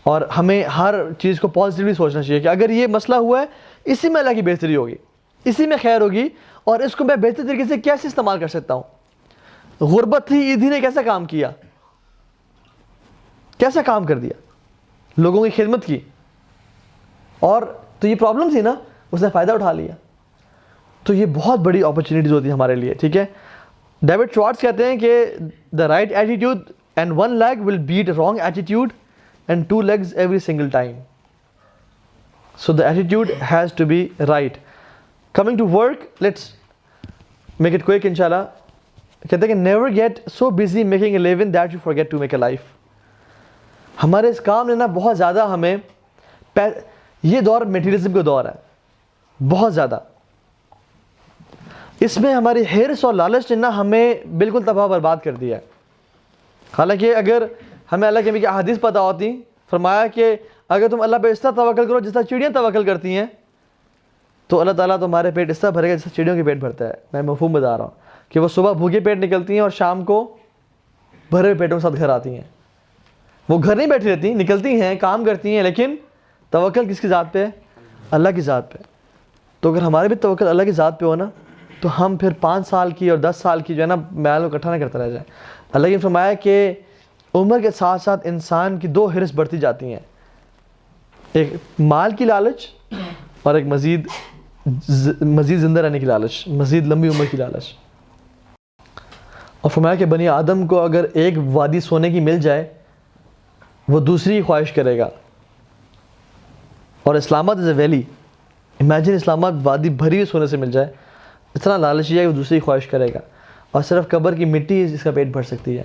اور ہمیں ہر چیز کو پازیٹیولی سوچنا چاہیے کہ اگر یہ مسئلہ ہوا ہے, اسی میں اللہ کی بہتری ہوگی, اسی میں خیر ہوگی, اور اس کو میں بہتر طریقے سے کیسے استعمال کر سکتا ہوں. غربت تھی, عیدی نے کیسا کام کیا, کیسا کام کر دیا, لوگوں کی خدمت کی. اور تو یہ پرابلم تھی نا, اس نے فائدہ اٹھا لیا. تو یہ بہت بڑی اپرچونیٹیز ہوتی ہیں ہمارے لیے. ٹھیک ہے, ڈیوڈ شوارٹز کہتے ہیں کہ the right attitude and 1 leg will beat wrong attitude and 2 legs every single time. So the attitude has to be right. Coming to work, let's make it quick انشاءاللہ. کہتے ہیں کہ never get so busy making a living that you forget to make a life. ہمارے اس کام نے نا بہت زیادہ ہمیں, یہ دور میٹیریلزم کا دور ہے بہت زیادہ. اس میں ہماری ہرس اور لالچ نے نا ہمیں بالکل تباہ برباد کر دیا ہے. حالانکہ اگر ہمیں اللہ کے نبی کی احادیث پتہ ہوتی, فرمایا کہ اگر تم اللہ پہ اس طرح توکل کرو جس طرح چڑیاں توکل کرتی ہیں, تو اللہ تعالیٰ تمہارے پیٹ اس طرح بھرے گا جس طرح چڑیوں کے پیٹ بھرتا ہے. میں مفہوم بتا رہا ہوں کہ وہ صبح بھوکے پیٹ نکلتی ہیں اور شام کو بھرے ہوئے پیٹوں کے ساتھ گھر آتی ہیں. وہ گھر نہیں بیٹھی رہتی, نکلتی ہیں, کام کرتی ہیں, لیکن توکل کس کی ذات پہ ہے؟ اللہ کی ذات پہ. تو اگر ہمارے بھی توکل اللہ کی ذات پہ ہو نا, تو ہم پھر 5 سال کی اور 10 سال کی جو ہے نا میل کو اکٹھا نہ کرتا رہ جائے. اللہ نے فرمایا کہ عمر کے ساتھ ساتھ انسان کی 2 ہرس بڑھتی جاتی ہیں, ایک مال کی لالچ اور ایک مزید زندہ رہنے کی لالچ, مزید لمبی عمر کی لالچ. اور فرمایا کہ بنی آدم کو اگر ایک وادی سونے کی مل جائے, وہ دوسری خواہش کرے گا. اور اسلام آباد از اے ویلی, امیجن اسلام آباد وادی بھری ہوئی سونے سے مل جائے, اتنا لالچی ہے کہ وہ دوسری خواہش کرے گا. اور صرف قبر کی مٹی اس کا پیٹ بھر سکتی ہے.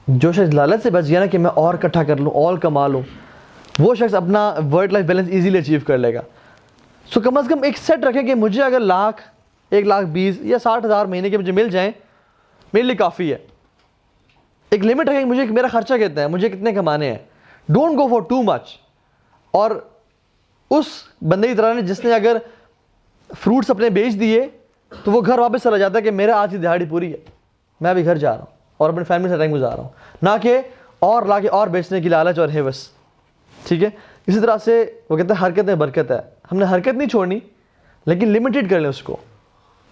جو شخص لالچ سے بچ گیا نا کہ میں اور اکٹھا کر لوں, اور کما لوں, وہ شخص اپنا work life balance easily achieve کر لے گا. سو کم از کم ایک سیٹ رکھیں کہ مجھے اگر 1,20,000 یا 60,000 مہینے کے مجھے مل جائیں میرے لیے کافی ہے. ایک لمٹ رکھیں کہ مجھے میرا خرچہ کتنا ہے, مجھے کتنے کمانے ہیں. Don't go for too much. اور اس بندے کی طرح جس نے اگر فروٹس اپنے بیچ دیے تو وہ گھر واپس چلا جاتا ہے کہ میرا آج کی دہاڑی پوری ہے, میں ابھی گھر جا رہا ہوں اور اپنی فیملی سے ٹائم گزار رہا ہوں, نہ کہ اور لا کے اور بیچنے کی لالچ اور ہوس. ٹھیک ہے. اسی طرح سے وہ کہتے ہیں حرکت میں برکت ہے. ہم نے حرکت نہیں چھوڑنی لیکن لمیٹڈ کر لیں اس کو,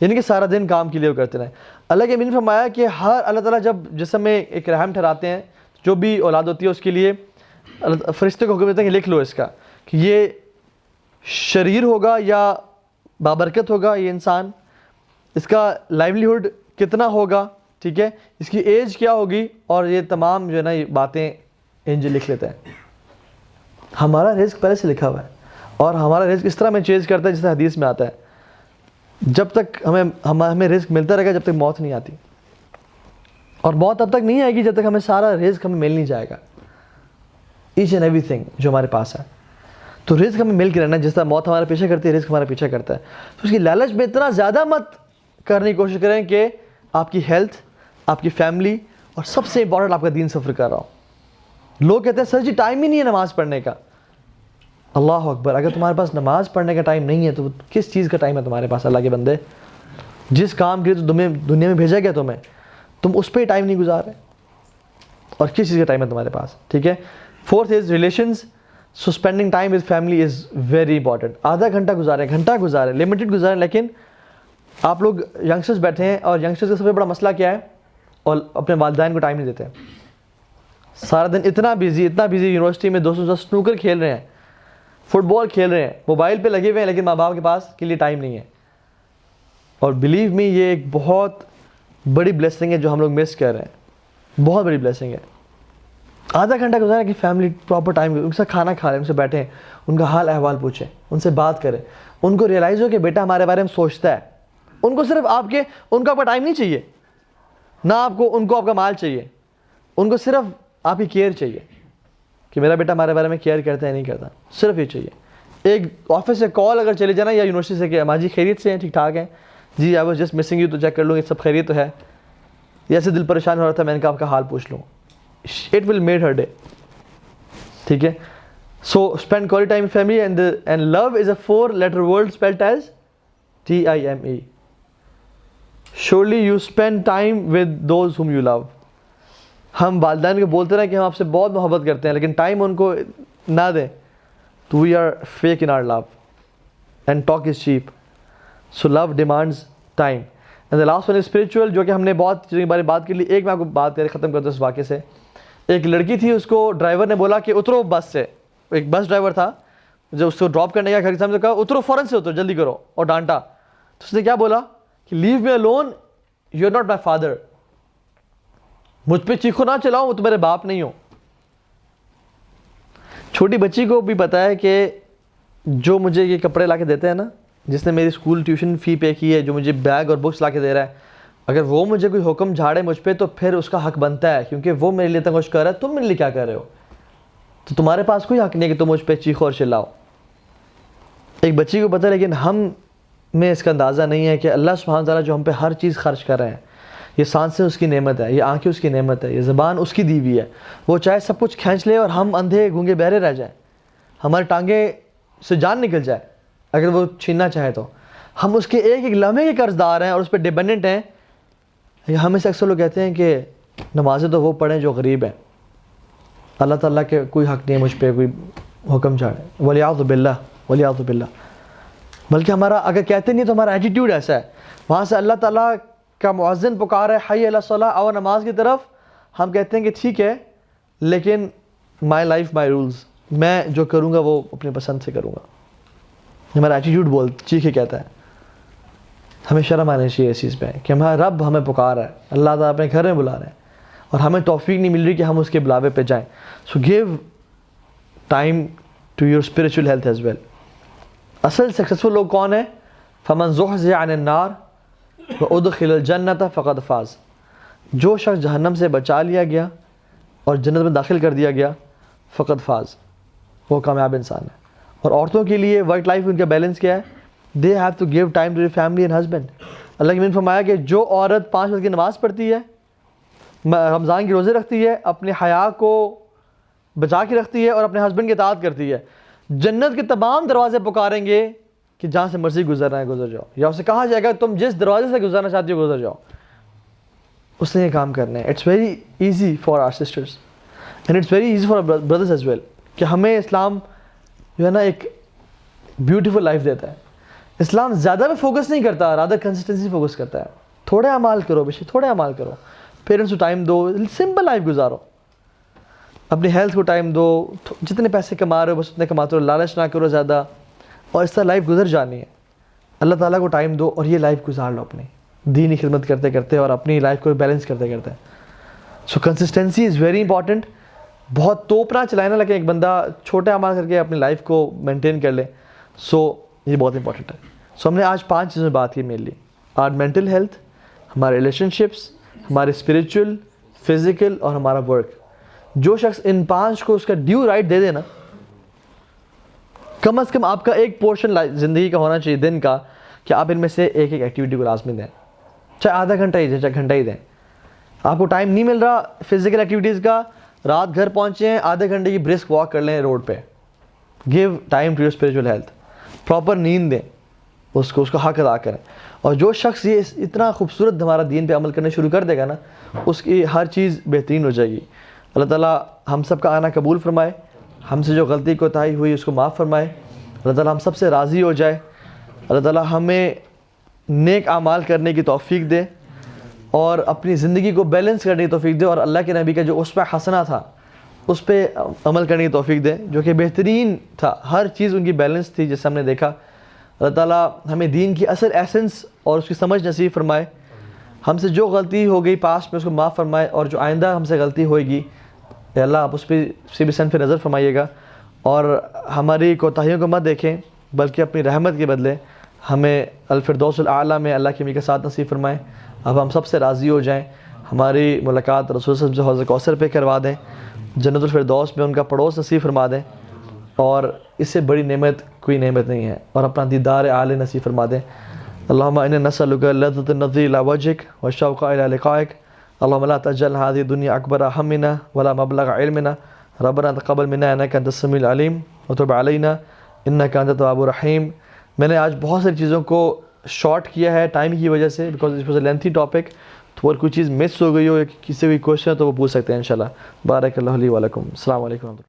یعنی کہ سارا دن کام کے لیے وہ کرتے رہیں. اللہ کے امین فرمایا کہ اللہ تعالیٰ جب جسم میں ایک رحم ٹھہراتے ہیں, جو بھی اولاد ہوتی ہے اس کے لیے فرشتے کو حکم دیتے ہیں کہ لکھ لو اس کا کہ یہ شریر ہوگا یا بابرکت ہوگا یہ انسان, اس کا لائیولیہڈ کتنا ہوگا, ٹھیک ہے, اس کی ایج کیا ہوگی, اور یہ تمام جو ہے نا یہ باتیں اینجل لکھ لیتے ہیں. ہمارا رزق پہلے سے لکھا ہوا ہے, اور ہمارا رزق اس طرح میں چینج کرتا ہے جیسے حدیث میں آتا ہے, جب تک ہمیں رزق ملتا رہے گا جب تک موت نہیں آتی, اور موت تب تک نہیں آئے گی جب تک ہمیں سارا رزق ہمیں مل نہیں جائے گا, ایچ اینڈ ایوری تھنگ جو ہمارے پاس ہے. تو رزق ہمیں مل کے رہنا, جس طرح موت ہمارا پیچھے کرتی ہے رزق ہمارا پیچھے کرتا ہے. تو اس کی لالچ میں اتنا زیادہ مت کرنے کی کوشش کریں کہ آپ کی ہیلتھ, آپ کی فیملی, اور سب سے امپورٹنٹ آپ کا دین سفر کر رہا ہو. لوگ کہتے ہیں سر جی ٹائم ہی نہیں ہے نماز پڑھنے کا. اللہ اکبر, اگر تمہارے پاس نماز پڑھنے کا ٹائم نہیں ہے تو کس چیز کا ٹائم ہے تمہارے پاس؟ اللہ کے بندے, جس کام کے لیے تمہیں دنیا میں بھیجا گیا تم اس پہ ہی ٹائم نہیں گزار رہے, اور کس چیز کا ٹائم ہے تمہارے پاس؟ ٹھیک ہے. Fourth is relations. So spending time with family is very important. آدھا گھنٹہ گزاریں, لمیٹڈ گزاریں. لیکن آپ لوگ ینگسٹرز بیٹھے ہیں, اور ینگسٹرز کا سب سے بڑا مسئلہ کیا ہے؟ اور اپنے والدین کو ٹائم نہیں دیتے. سارا دن اتنا بیزی یونیورسٹی میں دوستوں کے ساتھ سنوکر کھیل رہے ہیں, فٹ بال کھیل رہے ہیں, موبائل پہ لگے ہوئے ہیں, لیکن ماں باپ کے پاس کے لیے ٹائم نہیں ہے. اور بلیو می یہ ایک بہت بڑی بلیسنگ ہے جو ہم لوگ مس کر رہے ہیں, بہت بڑی بلیسنگ ہے. آدھا گھنٹہ گزاریں کہ فیملی پراپر ٹائم, ان کے ساتھ کھانا کھا لیں, ان سے بیٹھیں, ان کا حال احوال پوچھیں, ان سے بات کریں, ان کو ریئلائز ہو کہ بیٹا ہمارے بارے میں سوچتا ہے. ان کو صرف ان کو آپ کا ٹائم نہیں چاہیے, نہ ان کو آپ کا مال چاہیے, ان کو صرف آپ کی کیئر چاہیے کہ میرا بیٹا ہمارے بارے میں کیئر کرتا ہے نہیں کرتا, صرف یہ چاہیے. ایک آفس سے کال اگر چلے جانا یا یونیورسٹی سے کہ ماجی خیریت سے ہیں, ٹھیک ٹھاک ہیں جی, I was just missing you, تو چیک کر لوں گے سب خیریت تو ہے, یا ایسے دل پریشان ہو رہا تھا میں نے کہا آپ کا حال پوچھ لوں. It will made her day. ٹھیک ہے. So spend quality time with family, and love is a 4-letter word spelled as TIME. surely you spend time with those whom you love. ہم والدین کو بولتے رہے کہ ہم آپ سے بہت محبت کرتے ہیں, لیکن ٹائم ان کو نہ دیں تو we are fake in our love, and talk is cheap. So love demands time. And the last one is spiritual, جو کہ ہم نے بہت چیزوں کے بارے میں بات کر لی. ایک میں آپ کو بات کر ختم کرتا ہوں اس واقعے سے. ایک لڑکی تھی, اس کو ڈرائیور نے بولا کہ اترو بس سے. ایک بس ڈرائیور تھا جو اس کو ڈراپ کرنے گیا گھر کے سامنے, کہا اترو فوراً سے اترو, جلدی کرو, اور ڈانٹا. تو اس نے کیا بولا کہ leave me alone, you are not my father. مجھ پہ چیخو نہ چلاؤ, وہ تو میرے باپ نہیں ہو. چھوٹی بچی کو بھی پتا ہے کہ جو مجھے یہ کپڑے لا کے دیتے ہیں نا, جس نے میری اسکول ٹیوشن فی پے کی ہے, جو مجھے بیگ اور بکس لا کے دے رہا ہے, اگر وہ مجھے کوئی حکم جھاڑے مجھ پہ تو پھر اس کا حق بنتا ہے, کیونکہ وہ میرے لیے تنگوش کر رہا ہے, تم میرے لیے کیا کر رہے ہو؟ تو تمہارے پاس کوئی حق نہیں ہے کہ تم مجھ پہ چیخو اور چلاؤ. ایک بچی کو پتہ ہے, لیکن ہم میں اس کا اندازہ نہیں ہے کہ اللہ سبحانہ تعالیٰ جو ہم پہ ہر چیز خرچ کر رہے ہیں, یہ سانسیں اس کی نعمت ہے, یہ آنکھیں اس کی نعمت ہے, یہ زبان اس کی دی ہوئی ہے. وہ چاہے سب کچھ کھینچ لے اور ہم اندھے گونگے بہرے رہ جائیں, ہماری ٹانگیں سے جان نکل جائے اگر وہ چھیننا چاہے تو, ہم اس کے ایک ایک لمحے کے قرض دار ہیں اور اس پہ ڈیپینڈنٹ ہیں. ہمیں سے اکثر لوگ کہتے ہیں کہ نمازیں تو وہ پڑھیں جو غریب ہیں, اللہ تعالیٰ کے کوئی حق نہیں ہے مجھ پہ کوئی حکم چاڑے. ولیعوذ باللہ, ولیعوذ باللہ. بلکہ ہمارا اگر کہتے نہیں تو ہمارا ایٹیٹیوڈ ایسا ہے. وہاں سے اللہ تعالیٰ کا مؤذن پکار ہے حی علی الصلاۃ, اور نماز کی طرف, ہم کہتے ہیں کہ ٹھیک ہے لیکن مائی لائف مائی رولز, میں جو کروں گا وہ اپنے پسند سے کروں گا. ہمارا ایٹیٹیوڈ چیخے کہتا ہے. ہمیں شرم آنی چاہیے اس چیز پہ کہ ہمارا رب ہمیں پکار ہے, اللہ تعالیٰ اپنے گھر میں بلا رہے ہیں, اور ہمیں توفیق نہیں مل رہی کہ ہم اس کے بلاوے پہ جائیں. So give time to your spiritual health as well. اصل سکسیزفل لوگ کون ہیں؟ فمن زحزح عن النار وادخل الجنۃ فقد فاز. جو شخص جہنم سے بچا لیا گیا اور جنت میں داخل کر دیا گیا, فقد فاز, وہ کامیاب انسان ہے. اور عورتوں کے لیے ورک لائف ان کا بیلنس کیا ہے؟ They have to give time to their family and husband. اللہ نے فرمایا کہ جو عورت 5 وقت کی نماز پڑھتی ہے، رمضان کی روزے رکھتی ہے، اپنے حیا کو بچا کے رکھتی ہے اور اپنے ہسبینڈ کی اطاعت کرتی ہے، جنت کے تمام دروازے پکاریں گے کہ جہاں سے مرضی گزرنا ہے گزر جاؤ، یا اسے کہا جائے گا تم جس دروازے سے گزرنا چاہتی ہو گزر جاؤ. اس نے یہ کام کرنا ہے. It's very easy for our sisters and it's very easy for brothers as well کہ ہمیں اسلام جو ہے نا ایک بیوٹیفل لائف دیتا ہے. اسلام زیادہ پہ فوکس نہیں کرتا، رادر کنسسٹنسی فوکس کرتا ہے. تھوڑے اعمال کرو بیشک، تھوڑے اعمال کرو، پیرنٹس کو ٹائم دو، سمپل لائف گزارو، اپنی ہیلتھ کو ٹائم دو، جتنے پیسے کما رہے ہو بس اتنے کماتے رہو، لالچ نہ کرو زیادہ، اور اس طرح لائف گزر جانی ہے. اللہ تعالیٰ کو ٹائم دو اور یہ لائف گزار لو اپنی دینی خدمت کرتے کرتے اور اپنی لائف کو بیلنس کرتے کرتے. سو کنسسٹنسی از ویری امپورٹنٹ. بہت توپنا چلائے نا لیکن ایک بندہ چھوٹے اعمال کر کے اپنی لائف کو مینٹین کر لے. سو یہ بہت امپورٹنٹ ہے. سو ہم نے آج 5 چیزوں میں بات کی مینلی. آر مینٹل ہیلتھ، ہمارے ریلیشن شپس، ہمارے اسپریچول، فزیکل اور ہمارا ورک. جو شخص ان 5 کو اس کا ڈیو رائٹ دے دے نا، کم از کم آپ کا ایک پورشن زندگی کا ہونا چاہیے دن کا کہ آپ ان میں سے ایک ایکٹیویٹی کو لازمی دیں، چاہے آدھا گھنٹہ ہی دیں چاہے گھنٹہ ہی دیں. آپ کو ٹائم نہیں مل رہا فزیکل ایکٹیویٹیز کا، رات گھر پہنچے ہیں، آدھے گھنٹے کی برسک واک کر لیں روڈ پہ. Give time to your spiritual health. Proper نیند دیں اس کا حق ادا کریں. اور جو شخص یہ اتنا خوبصورت ہمارا دین پہ عمل کرنا شروع کر دے گا نا، اس کی ہر چیز بہترین ہو جائے گی. اللہ تعالیٰ ہم سب کا آنا قبول فرمائے، ہم سے جو غلطی کوتاہی ہوئی اس کو معاف فرمائے. اللہ تعالیٰ ہم سب سے راضی ہو جائے. اللہ تعالیٰ ہمیں نیک اعمال کرنے کی توفیق دے اور اپنی زندگی کو بیلنس کرنے کی توفیق دے، اور اللہ کے نبی کا جو اسوہ حسنہ تھا اس پہ عمل کرنے کی توفیق دے جو کہ بہترین تھا. ہر چیز ان کی بیلنس تھی جیسے ہم نے دیکھا. اللہ تعالیٰ ہمیں دین کی اصل ایسنس اور اس کی سمجھ نصیب فرمائے. ہم سے جو غلطی ہو گئی پاسٹ میں اس کو معاف فرمائے، اور جو آئندہ ہم سے غلطی ہوئے گی اے اللہ آپ اس پہ بھی صنف نظر فرمائیے گا، اور ہماری کوتاہیوں کو مت دیکھیں بلکہ اپنی رحمت کے بدلے ہمیں الفردوس الاعلیٰ میں اللہ کے میکا ساتھ نصیب فرمائیں. اب ہم سب سے راضی ہو جائیں، ہماری ملاقات رسول صلی اللہ علیہ وسلم سے حوض کوثر پہ کروا دیں، جنت الفردوس میں ان کا پڑوس نصیب فرما دیں، اور اس سے بڑی نعمت کوئی نعمت نہیں ہے، اور اپنا دیدار اعلی نصیب فرما دیں. اللہم انا نسألک لذۃ النظر الی وجهک والشوق الی لقائک. اللہم لا تجعل هذه الدنيا اکبر همنا ولا مبلغ علمنا. ربنا تقبل منا انک انت السمیع العلیم وتب علینا انک انت التواب الرحیم. میں نے آج بہت ساری چیزوں کو شارٹ کیا ہے ٹائم کی وجہ سے، because it was a lengthy topic. تو اگر کوئی چیز مس ہو گئی ہو یا کسی کوئی کوشچن ہے تو وہ پوچھ سکتے ہیں انشاءاللہ. بارک اللہ لی ولکم. السلام علیکم.